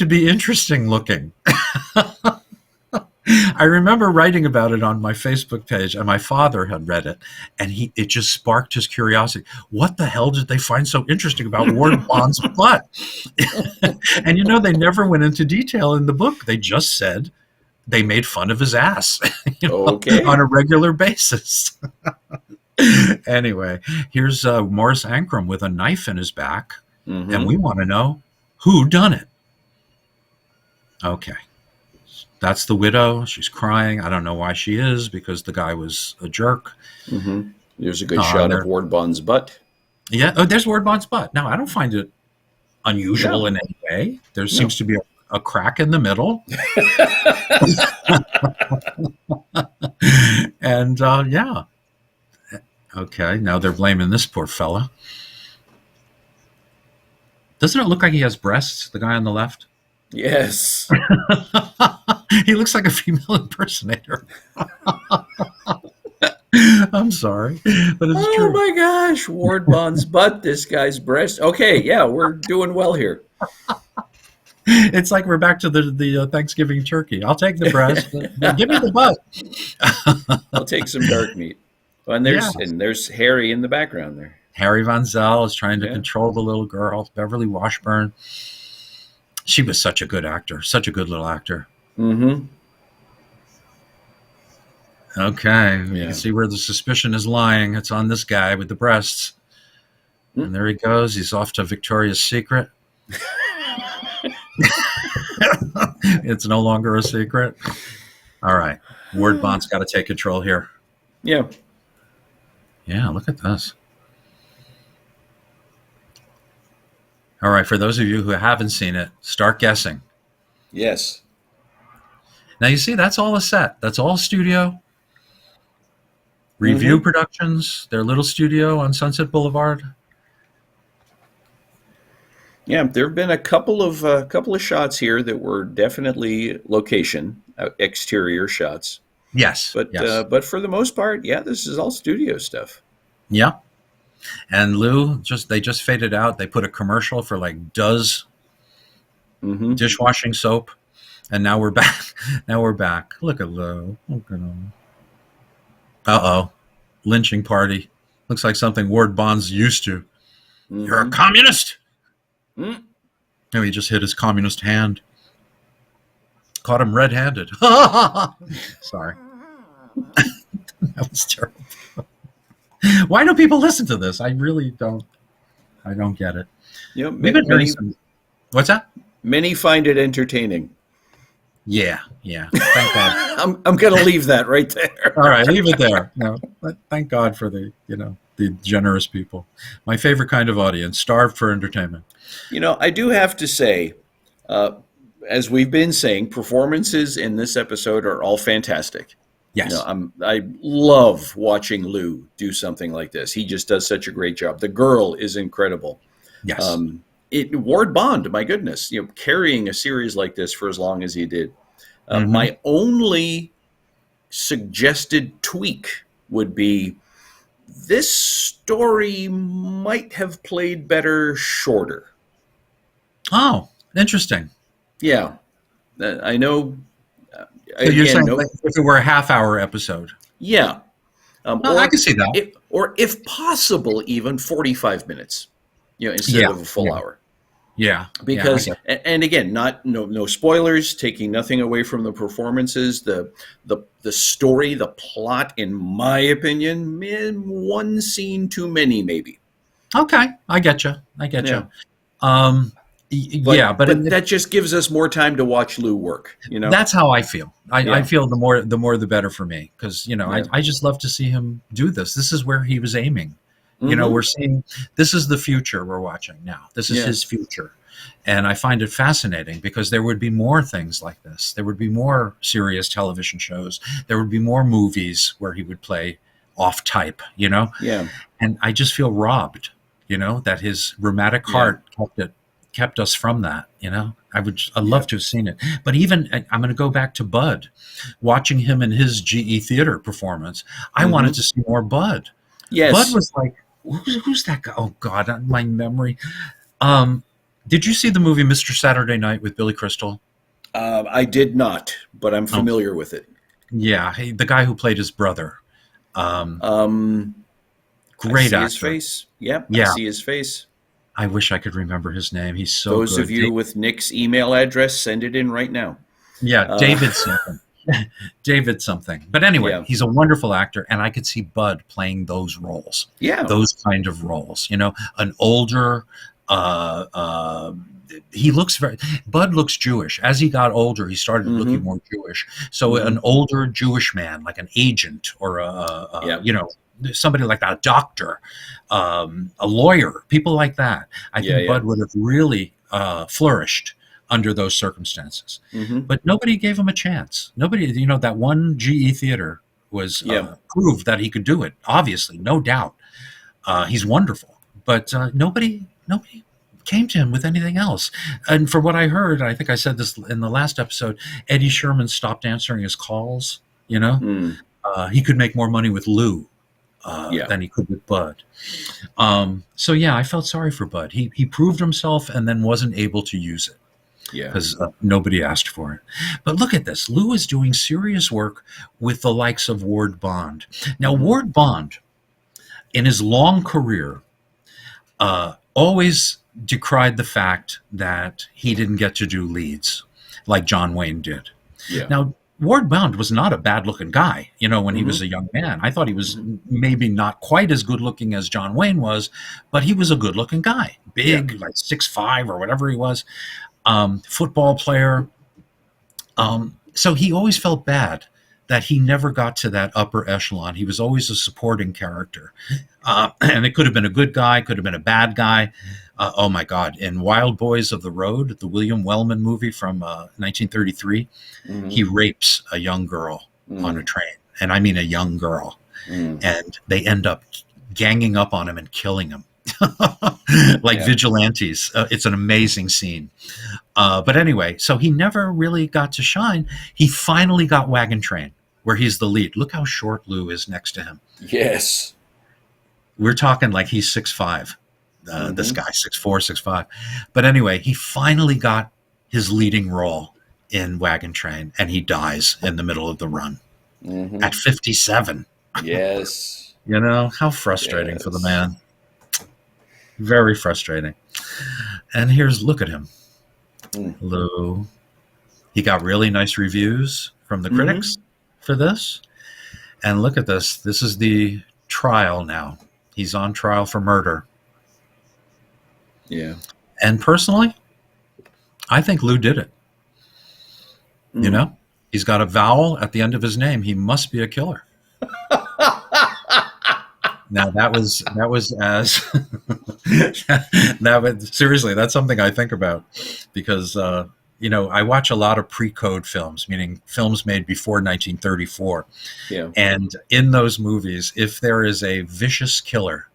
be interesting looking. I remember writing about it on my Facebook page, and my father had read it, and it just sparked his curiosity. What the hell did they find so interesting about Ward Bond's butt? And they never went into detail in the book. They just said they made fun of his ass on a regular basis. Anyway, here's Morris Ancrum with a knife in his back, and we want to know who done it. Okay. That's the widow. She's crying. I don't know why she is, because the guy was a jerk. There's a good shot of Ward Bond's butt. Yeah. Oh, there's Ward Bond's butt. Now, I don't find it unusual in any way. There seems to be a crack in the middle. And yeah. Okay. Now they're blaming this poor fella. Doesn't it look like he has breasts, the guy on the left? Yes. He looks like a female impersonator. I'm sorry, but it's true. Oh my gosh, Ward Bond's butt, this guy's breast. Okay, yeah, we're doing well here. It's like we're back to the Thanksgiving turkey. I'll take the breast, but give me the butt. I'll take some dark meat. And there's Harry in the background there. Harry Von Zell is trying to control the little girl, Beverly Washburn. She was such a good actor, such a good little actor. Okay, you can see where the suspicion is lying. It's on this guy with the breasts. And there he goes. He's off to Victoria's Secret. It's no longer a secret. All right. Ward Bond's got to take control here. Yeah. Yeah, look at this. All right, for those of you who haven't seen it, start guessing. Yes. Now, you see, that's all a set. That's all studio. Review Productions, their little studio on Sunset Boulevard. Yeah, there have been a couple of shots here that were definitely location, exterior shots. Yes. But for the most part, this is all studio stuff. Yeah. And Lou, they just faded out. They put a commercial for like Does dishwashing soap. And now we're back. Look at Lou. Look at him. Uh-oh. Lynching party. Looks like something Ward Bond's used to. You're a communist. No, he just hit his communist hand. Caught him red-handed. Sorry. That was terrible. Why do people listen to this? I really don't. I don't get it. What's that? Many find it entertaining. Yeah. Thank God. I'm going to leave that right there. All right, leave it there. Thank God for the generous people. My favorite kind of audience, starved for entertainment. I do have to say, as we've been saying, performances in this episode are all fantastic. Yes. I love watching Lou do something like this. He just does such a great job. The girl is incredible. Yes. Ward Bond, my goodness, carrying a series like this for as long as he did. My only suggested tweak would be this story might have played better shorter. Oh, interesting. Yeah. I know. So you're saying if it were a half-hour episode? Yeah. I can see that. Or if possible, even 45 minutes, instead of a full hour. Yeah. Because, and again, no spoilers, taking nothing away from the performances, the story, the plot, in my opinion, one scene too many, maybe. Okay. I get you. But that just gives us more time to watch Lou work. That's how I feel. I feel the more the better for me, because I just love to see him do this. This is where he was aiming. We're seeing this is the future we're watching now. This is his future, and I find it fascinating because there would be more things like this. There would be more serious television shows. There would be more movies where he would play off type, you know? Yeah. And I just feel robbed, you know, that his rheumatic heart kept us from that, you know? I'd love to have seen it. But even, I'm going to go back to Bud. Watching him in his GE Theater performance, I wanted to see more Bud. Bud Yes. was like, who's that guy? Oh, God, my memory. Did you see the movie Mr. Saturday Night with Billy Crystal? I did not, but I'm Oh, familiar with it. yeah. The guy who played his brother. I Great see his actor. face. Yep, I Yeah. see his face. I wish I could remember his name. He's so Those of good. you with Nick's email address, send it in right now. Yeah, Uh, David something. David something. But anyway, yeah. he's a wonderful actor, and I could see Bud playing those roles, Yeah. those kind of roles. You know, an older. He looks very. Bud looks Jewish. As he got older, he started looking more Jewish. So an older Jewish man, like an agent or you know, somebody like that, a doctor, a lawyer, people like that. I think Bud would have really flourished under those circumstances. But nobody gave him a chance. Nobody, you know, that one GE Theater was proved that he could do it. Obviously, no doubt. He's wonderful, but nobody came to him with anything else. And from what I heard, I think I said this in the last episode, Eddie Sherman stopped answering his calls. You know, he could make more money with Lou than he could with Bud. So yeah, I felt sorry for Bud. He proved himself and then wasn't able to use it. Yeah. Because nobody asked for it. But look at this. Lou is doing serious work with the likes of Ward Bond. Now, Ward Bond, in his long career, always decried the fact that he didn't get to do leads like John Wayne did. Yeah. Now, Ward Bond was not a bad-looking guy, you know, when he was a young man. I thought he was maybe not quite as good-looking as John Wayne was, but he was a good-looking guy. Big, like 6'5" or whatever he was. Football player. So he always felt bad that he never got to that upper echelon. He was always a supporting character. And it could have been a good guy, could have been a bad guy. Oh my God. In Wild Boys of the Road, the William Wellman movie from 1933, he rapes a young girl on a train. And I mean a young girl. And they end up ganging up on him and killing him. Like vigilantes. It's an amazing scene. But anyway, so he never really got to shine. He finally got Wagon Train, where he's the lead. Look how short Lou is next to him. Yes. We're talking like he's 6'5". This guy, 6'4", 6'5". But anyway, he finally got his leading role in Wagon Train, and he dies in the middle of the run at 57. Yes. You know, how frustrating for the man. Very frustrating. And look at him. Lou. He got really nice reviews from the critics for this. And look at this. This is the trial now. He's on trial for murder. Yeah. And personally, I think Lou did it. You know, he's got a vowel at the end of his name. He must be a killer. Now that was as seriously, that's something I think about because you know, I watch a lot of pre-code films, meaning films made before 1934. Yeah. And in those movies, if there is a vicious killer,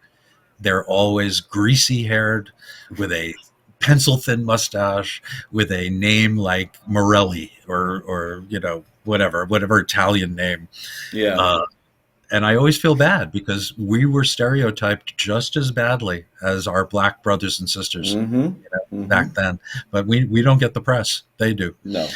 they're always greasy-haired with a pencil-thin mustache with a name like Morelli or you know, whatever Italian name. Yeah. And I always feel bad because we were stereotyped just as badly as our black brothers and sisters back then. But we don't get the press. They do. No.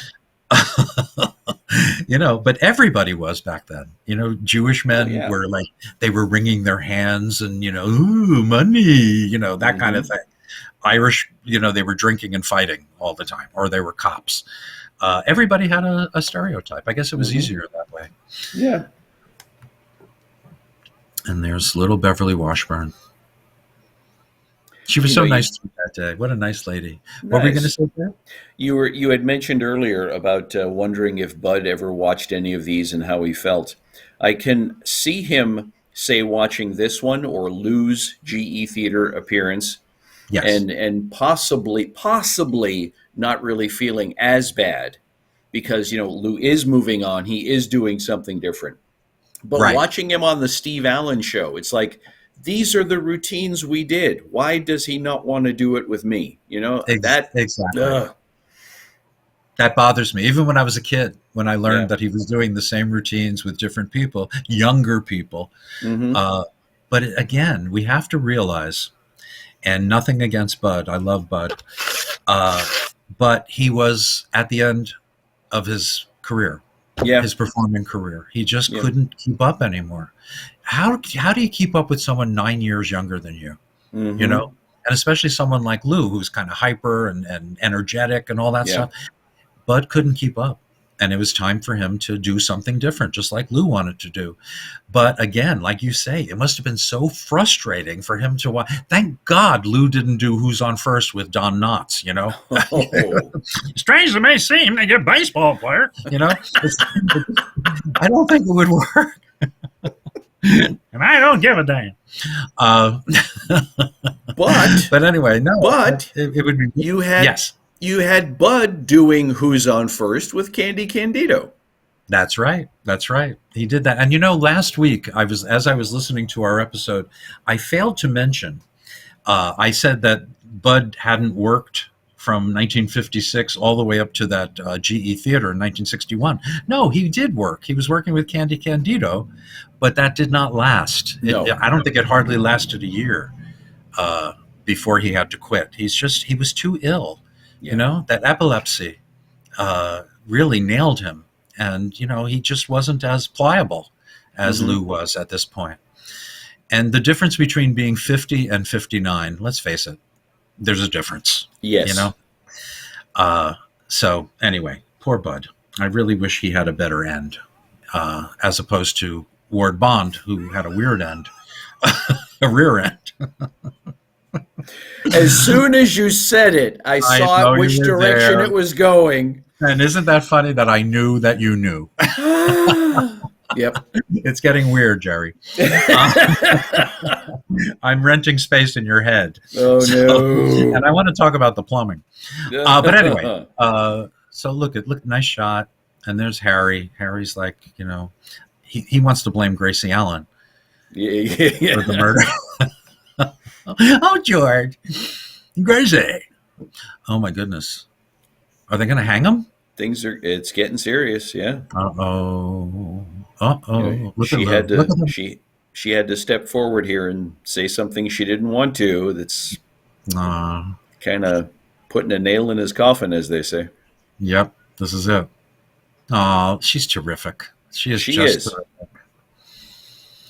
You know, but everybody was back then. You know, Jewish men were like, they were wringing their hands and, you know, ooh, money, you know, that kind of thing. Irish, you know, they were drinking and fighting all the time, or they were cops. Everybody had a stereotype. I guess it was easier that way. Yeah. And there's little Beverly Washburn. She was so nice to me that day. What a nice lady. Nice. What were you going to say there? You had mentioned earlier about wondering if Bud ever watched any of these and how he felt. I can see him, say, watching this one or Lou's GE Theater appearance, and possibly not really feeling as bad because, you know, Lou is moving on. He is doing something different. But watching him on the Steve Allen show, it's like, these are the routines we did. Why does he not want to do it with me? You know, exactly. That bothers me. Even when I was a kid, when I learned that he was doing the same routines with different people, younger people. But again, we have to realize, and nothing against Bud, I love Bud, but he was at the end of his career, his performing career. He just couldn't keep up anymore. How do you keep up with someone 9 years younger than you? You know, and especially someone like Lou, who's kind of hyper and energetic and all that stuff. Bud couldn't keep up. And it was time for him to do something different, just like Lou wanted to do. But again, like you say, it must have been so frustrating for him to watch. Thank God Lou didn't do Who's on First with Don Knotts, you know? Strange as it may seem, they get baseball player, you know? I don't think it would work. And I don't give a damn. But anyway, no. But it would be. You had Bud doing Who's on First with Candy Candido. That's right. That's right. He did that. And you know, last week as I was listening to our episode, I failed to mention. I said that Bud hadn't worked from 1956 all the way up to that GE Theater in 1961. No, he did work. He was working with Candy Candido, but that did not last. No. I don't think it hardly lasted a year before he had to quit. He was too ill. You know, that epilepsy really nailed him. And, you know, he just wasn't as pliable as Lou was at this point. And the difference between being 50 and 59, let's face it, there's a difference. Yes. You know? So anyway, poor Bud. I really wish he had a better end, as opposed to Ward Bond, who had a weird end, a rear end. As soon as you said it, I saw which direction it was going. And isn't that funny that I knew that you knew? Yep. It's getting weird, Jerry. I'm renting space in your head. Oh, no. And I want to talk about the plumbing. But anyway, so look, nice shot. And there's Harry. Harry's like, you know, he wants to blame Gracie Allen for the murder. Oh, George. Gracie. Oh, my goodness. Are they going to hang him? It's getting serious, yeah. Uh-oh. You know, she had to step forward here and say something she didn't want to. That's kind of putting a nail in his coffin, as they say. Yep, this is it. Oh, she's terrific. She is terrific.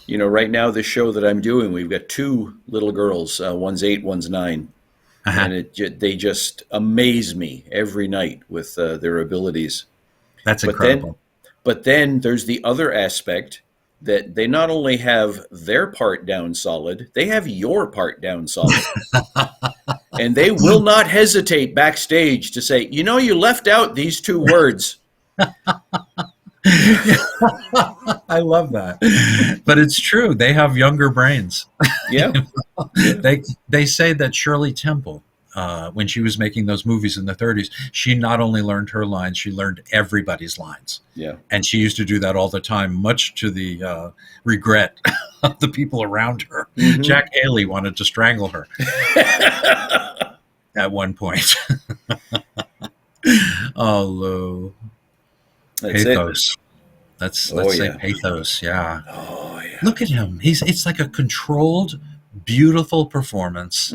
You know, right now, the show that I'm doing, we've got two little girls. One's 8, one's 9. And they just amaze me every night with their abilities. That's incredible. But then there's the other aspect that they not only have their part down solid, they have your part down solid. And they will not hesitate backstage to say, you know, you left out these 2 words. I love that. But it's true. They have younger brains. Yeah. They say that Shirley Temple, when she was making those movies in the 30s, she not only learned her lines, she learned everybody's lines. Yeah. And she used to do that all the time, much to the regret of the people around her. Mm-hmm. Jack Haley wanted to strangle her at one point. Oh, Lou. That's pathos. It. Let's say pathos. Yeah. Oh yeah. Look at him. It's like a controlled, beautiful performance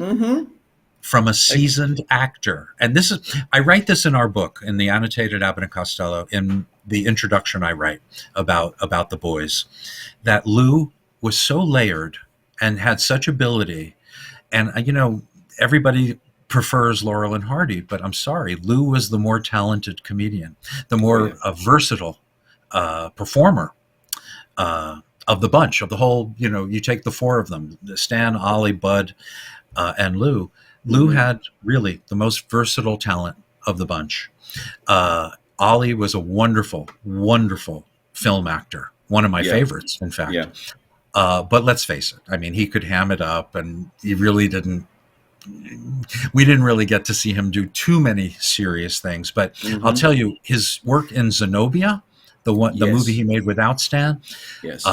from a seasoned actor. And I write this in our book, in the annotated Abbott and Costello, in the introduction I write about the boys, that Lou was so layered and had such ability. And you know, everybody prefers Laurel and Hardy, but I'm sorry, Lou was the more talented comedian, the more versatile performer of the bunch, of the whole, you know, you take the 4 of them, Stan, Ollie, Bud, and Lou. Lou had really the most versatile talent of the bunch. Ollie was a wonderful, wonderful film actor, one of my favorites, in fact. Yeah. But let's face it, I mean, he could ham it up, and he really didn't. We didn't really get to see him do too many serious things, but I'll tell you, his work in Zenobia, the movie Yes. he made without Stan. Yes.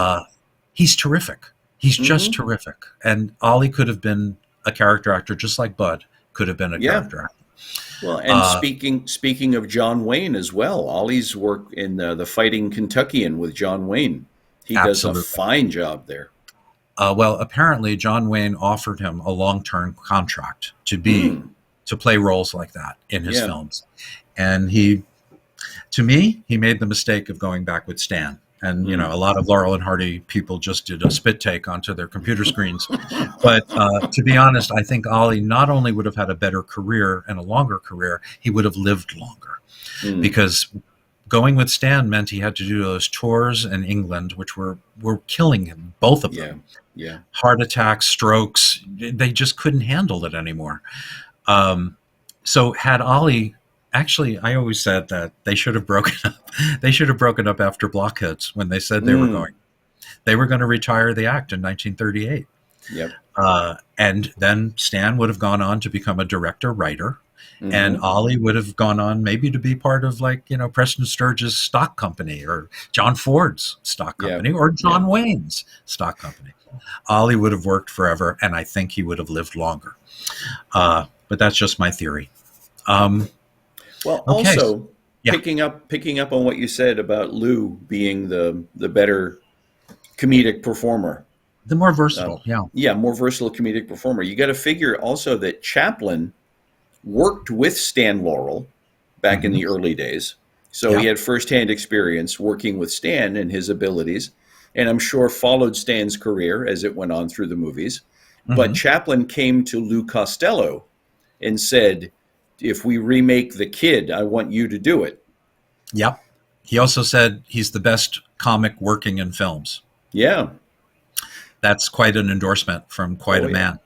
He's terrific. He's just Mm-hmm. terrific. And Ollie could have been a character actor, just like Bud could have been a Yeah. character actor. Well, and speaking of John Wayne as well, Ollie's work in the Fighting Kentuckian with John Wayne, he does a Absolutely. fine job there. Well, apparently John Wayne offered him a long-term contract to play roles like that in his films. And he made the mistake of going back with Stan. And, a lot of Laurel and Hardy people just did a spit take onto their computer screens. But to be honest, I think Ollie not only would have had a better career and a longer career, he would have lived longer. Because going with Stan meant he had to do those tours in England, which were killing him, both of them. Yeah. Heart attacks, strokes, they just couldn't handle it anymore. So had Ollie... Actually, I always said that they should have broken up. They should have broken up after Blockheads when they said they were going to retire the act in 1938. Yep. And then Stan would have gone on to become a director, writer, and Ollie would have gone on maybe to be part of Preston Sturges' stock company or John Ford's stock company or John Wayne's stock company. Ollie would have worked forever, and I think he would have lived longer. But that's just my theory. Well, Okay. also Yeah. picking up on what you said about Lou being the better comedic performer. The more versatile, more versatile comedic performer. You got to figure also that Chaplin worked with Stan Laurel back in the early days, so he had firsthand experience working with Stan and his abilities, and I'm sure followed Stan's career as it went on through the movies. But Chaplin came to Lou Costello and said, if we remake The Kid, I want you to do it. Yep. He also said he's the best comic working in films. Yeah. That's quite an endorsement from quite a man.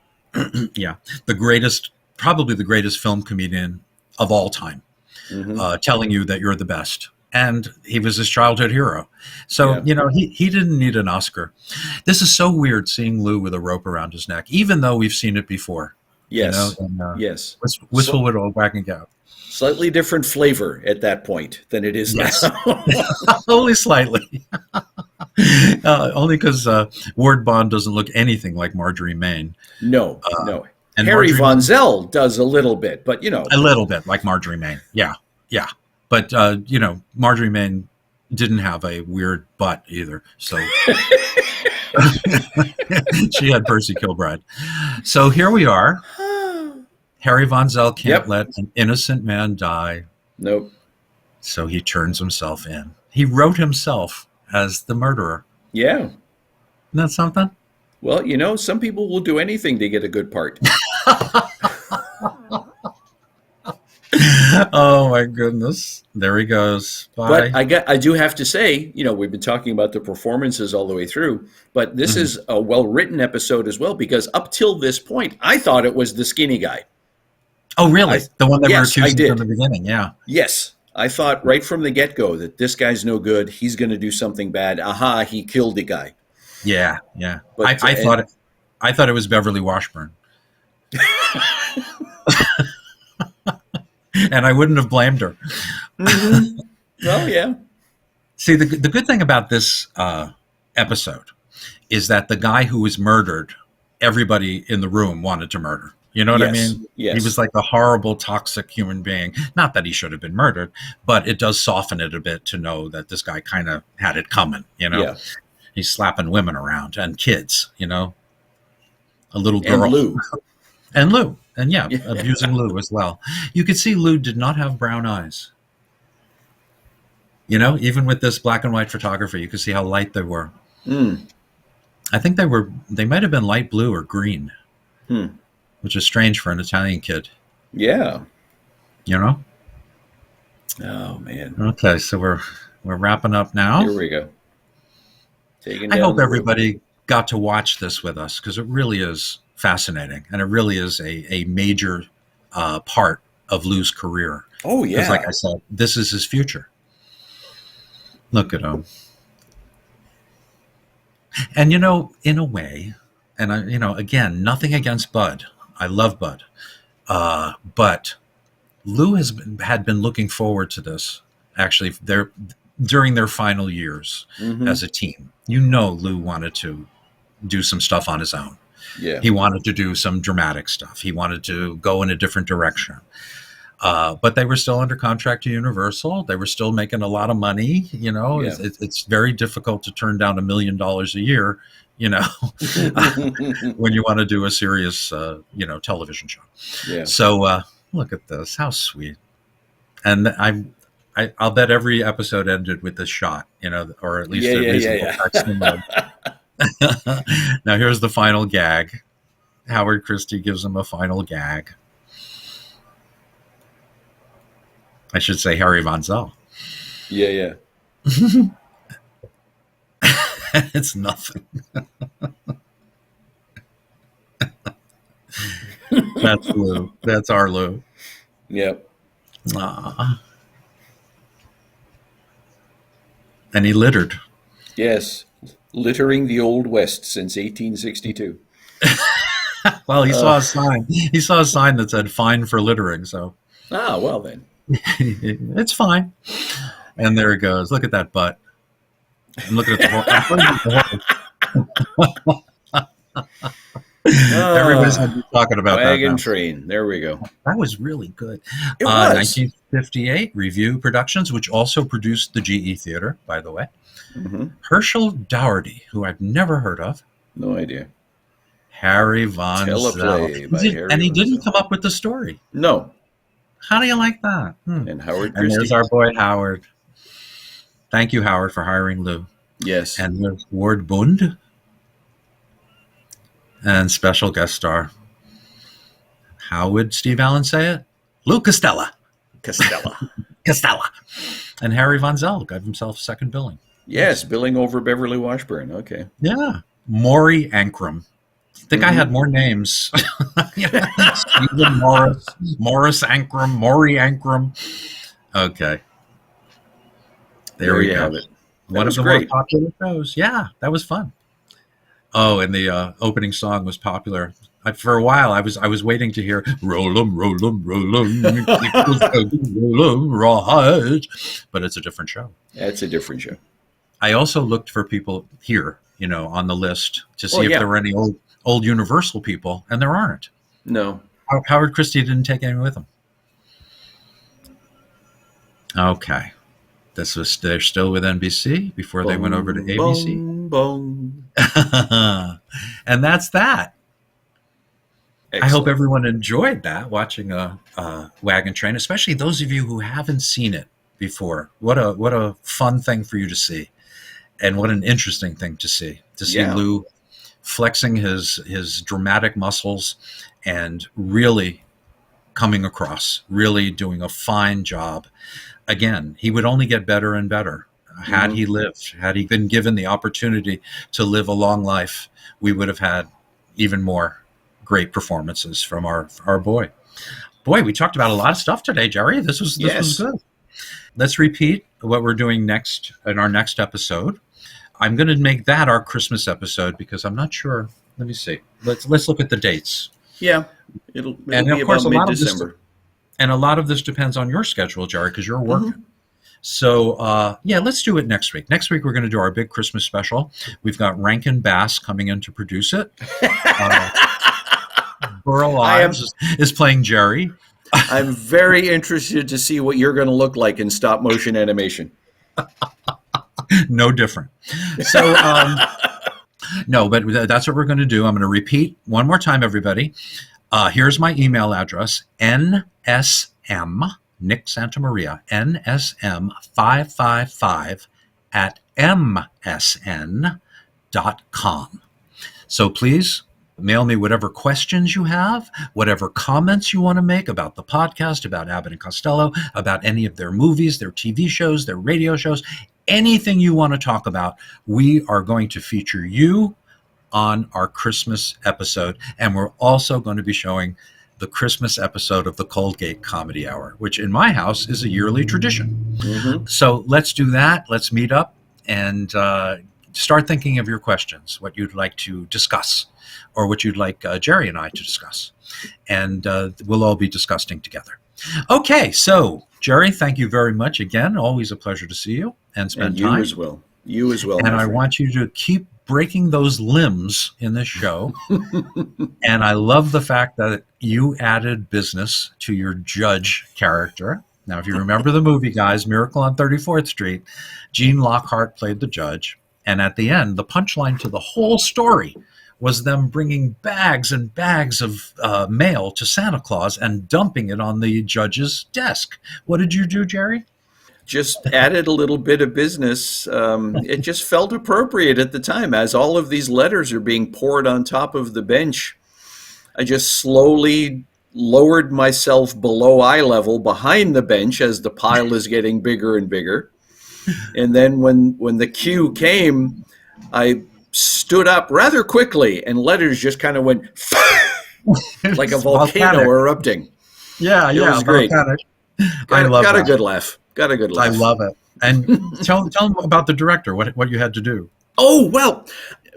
Yeah. Probably the greatest film comedian of all time, telling you that you're the best. And he was his childhood hero. So, he didn't need an Oscar. This is so weird seeing Lou with a rope around his neck, even though we've seen it before. Yes. Yes. Wistful Widow Wagon Gout. Slightly different flavor at that point than it is now. Only slightly. Only because Ward Bond doesn't look anything like Marjorie Main. No. And Harry Marjorie Von Zell does a little bit, but a little bit like Marjorie Main. Yeah. But Marjorie Main didn't have a weird butt either, so. She had Percy Kilbride. So here we are. Harry Von Zell can't let an innocent man die. Nope. So he turns himself in. He wrote himself as the murderer. Yeah. Isn't that something? Well, some people will do anything to get a good part. Oh my goodness. There he goes. Bye. But I do have to say, we've been talking about the performances all the way through, but this is a well-written episode as well, because up till this point, I thought it was the skinny guy. Oh, really? The one that we were accusing from the beginning, yeah. Yes. I thought right from the get-go that this guy's no good. He's going to do something bad. Aha, he killed the guy. Yeah. But, I thought it was Beverly Washburn. And I wouldn't have blamed her. Well, yeah. See, the good thing about this episode is that the guy who was murdered, everybody in the room wanted to murder. You know what I mean? Yes. He was like a horrible, toxic human being. Not that he should have been murdered, but it does soften it a bit to know that this guy kind of had it coming, Yeah. He's slapping women around and kids, A little girl. And Lou. And abusing Lou as well. You could see Lou did not have brown eyes. Even with this black and white photography, you could see how light they were. I think they might have been light blue or green, which is strange for an Italian kid. Yeah. Oh, man. Okay, so we're wrapping up now. Here we go. I hope everybody got to watch this with us, because it really is fascinating, and it really is a major part of Lou's career. Oh, yeah. Because like I said, this is his future. Look at him. And, in a way, and, again, nothing against Bud. I love Bud. But Lou had been looking forward to this. Actually, during their final years as a team. Lou wanted to do some stuff on his own. Yeah. He wanted to do some dramatic stuff. He wanted to go in a different direction. But they were still under contract to Universal. They were still making a lot of money. It's very difficult to turn down $1 million a year, when you want to do a serious, television show. Yeah. So look at this. How sweet. And I'll bet every episode ended with this shot, or at least a reasonable facsimile. Now here's the final gag. Howard Christie gives him a final gag. I should say Harry Von Zell. Yeah. It's nothing. That's Lou. That's our Lou. Yep. And he littered. Yes. Littering the Old West since 1862. Well, he saw a sign. He saw a sign that said "fine for littering." So. Well then. It's fine. And there it goes. Look at that butt. I'm looking at the horse. Everybody's going to be talking about Wagon Train. There we go. That was really good. It was. 1958, Review Productions, which also produced the GE Theater, by the way. Herschel Dougherty, who I've never heard of. No idea. Harry Von Zell. And he didn't come up with the story. No. How do you like that? And Howard Christie. And there's our boy Howard. Thank you, Howard, for hiring Lou. Yes. And there's Ward Bund. And special guest star. How would Steve Allen say it? Lou Costello. Costello. And Harry Von Zell gave himself second billing. Yes, billing over Beverly Washburn. Okay. Yeah. Maury Ankrum. I think I had more names. Stephen Morris Ankrum, Maury Ankrum. Okay. There you have it. One of the more popular shows. Yeah, that was fun. Oh, and the opening song was popular. For a while, I was waiting to hear "Roll 'em, roll 'em, roll 'em, roll 'em, rawhide," but it's a different show. It's a different show. I also looked for people here, on the list to see if there were any old Universal people, and there aren't. No. Howard Christie didn't take any with him. Okay. They're still with NBC before they went over to ABC. And that's that. Excellent. I hope everyone enjoyed that, watching a Wagon Train, especially those of you who haven't seen it before. What a fun thing for you to see, and what an interesting thing to see Lou flexing his dramatic muscles and really coming across, really doing a fine job. Again, he would only get better and better. Had he lived, had he been given the opportunity to live a long life, we would have had even more great performances from our boy. Boy, we talked about a lot of stuff today, Jerry. This was good. Let's repeat what we're doing next in our next episode. I'm going to make that our Christmas episode because I'm not sure. Let me see. Let's look at the dates. Yeah, it'll be about mid-December. And a lot of this depends on your schedule, Jerry, because you're working. So, let's do it next week. Next week, we're going to do our big Christmas special. We've got Rankin Bass coming in to produce it. Burl Ives is playing Jerry. I'm very interested to see what you're going to look like in stop motion animation. No different. So, no, but that's what we're going to do. I'm going to repeat one more time, everybody. Here's my email address, NSM, Nick Santamaria, NSM555@msn.com. So please mail me whatever questions you have, whatever comments you want to make about the podcast, about Abbott and Costello, about any of their movies, their TV shows, their radio shows, anything you want to talk about. We are going to feature you on our Christmas episode, and we're also going to be showing the Christmas episode of the Coldgate Comedy Hour, which in my house is a yearly tradition. So let's do that. Let's meet up and start thinking of your questions, what you'd like to discuss, or what you'd like Jerry and I to discuss. And we'll all be discussing together. Okay, so Jerry, thank you very much again. Always a pleasure to see you and spend And you time. as well. You as well. And I want you to keep breaking those limbs in this show. And I love the fact that you added business to your judge character. Now, if you remember the movie, guys, Miracle on 34th Street, Gene Lockhart played the judge. And at the end, the punchline to the whole story was them bringing bags and bags of mail to Santa Claus and dumping it on the judge's desk. What did you do, Jerry? Just added a little bit of business. It just felt appropriate at the time. As all of these letters are being poured on top of the bench, I just slowly lowered myself below eye level behind the bench as the pile is getting bigger and bigger. And then when the cue came, I stood up rather quickly, and letters just kind of went like a volcano erupting. Yeah, it was great. Got a good laugh. I love it. And tell them about the director, what you had to do. Oh, well,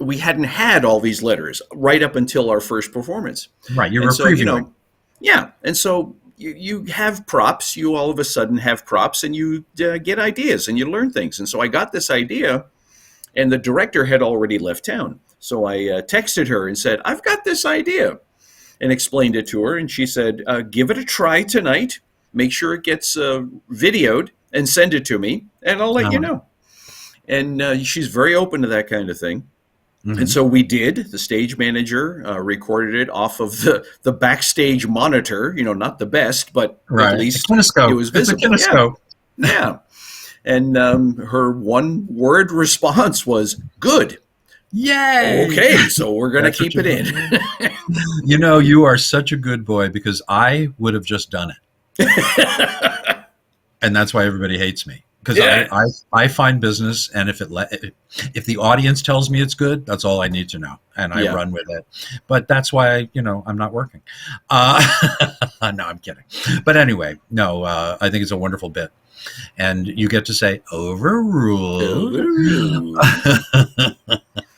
we hadn't had all these letters right up until our first performance. Right, you were previewing. Yeah, and so you have props. You all of a sudden have props, and you get ideas, and you learn things. And so I got this idea, and the director had already left town. So I texted her and said, I've got this idea, and explained it to her. And she said, give it a try tonight. Make sure it gets videoed and send it to me, and I'll let you know. And she's very open to that kind of thing. Mm-hmm. And so we did. The stage manager recorded it off of the backstage monitor, not the best, but at least it was visible. It's a kinescope. Yeah. And her one-word response was, good. Yay! Okay, so we're going to keep it in. You are such a good boy, because I would have just done it. And that's why everybody hates me, because I find business, and if the audience tells me it's good, that's all I need to know, and I run with it. But that's why I'm not working. No, I'm kidding. But anyway, no, I think it's a wonderful bit, and you get to say overruled.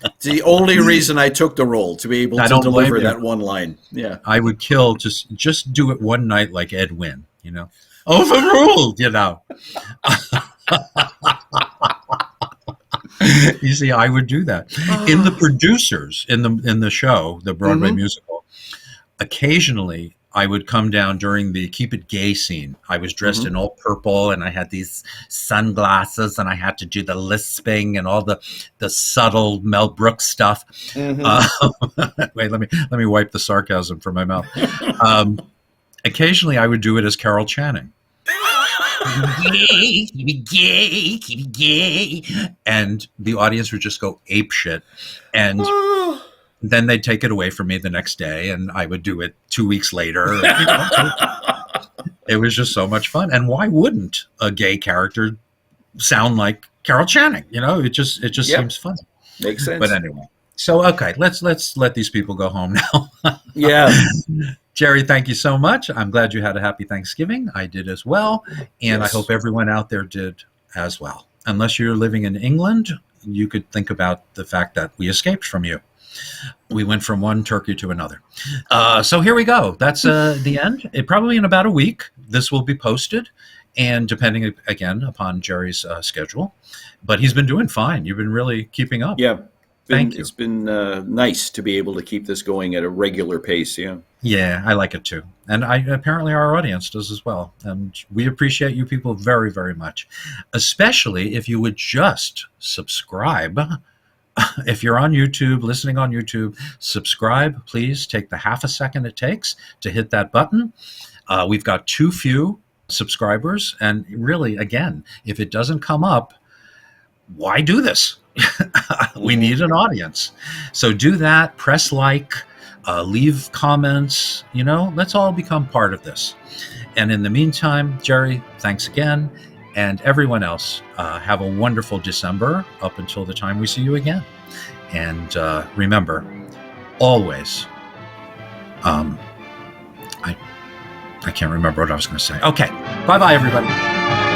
It's the only reason I took the role, to be able to deliver that one line. Yeah, I would kill to just do it one night like Ed Wynn, overruled, You see, I would do that. In the producers, in the show, the Broadway musical, occasionally I would come down during the Keep It Gay scene. I was dressed in all purple, and I had these sunglasses, and I had to do the lisping and all the subtle Mel Brooks stuff. Wait, let me wipe the sarcasm from my mouth. Occasionally, I would do it as Carol Channing. Keep it gay. And the audience would just go ape shit. And then they'd take it away from me the next day, and I would do it 2 weeks later. It was just so much fun. And why wouldn't a gay character sound like Carol Channing? It just seems fun. Makes sense. But anyway, so okay, let's let these people go home now. Yeah. Jerry, thank you so much. I'm glad you had a happy Thanksgiving. I did as well. And I hope everyone out there did as well. Unless you're living in England, you could think about the fact that we escaped from you. We went from one turkey to another. So here we go. That's the end. Probably in about a week, this will be posted. And depending, again, upon Jerry's schedule. But he's been doing fine. You've been really keeping up. Yeah. Thank you. It's been nice to be able to keep this going at a regular pace. Yeah. Yeah, I like it too. And apparently our audience does as well. And we appreciate you people very, very much. Especially if you would just subscribe. If you're on YouTube, listening on YouTube, subscribe, please. Take the half a second it takes to hit that button. We've got too few subscribers. And really, again, if it doesn't come up, why do this? We need an audience. So do that, press like, leave comments, let's all become part of this. And in the meantime, Jerry, thanks again. And everyone else, have a wonderful December up until the time we see you again. And remember, always, I can't remember what I was going to say. Okay, bye-bye, everybody.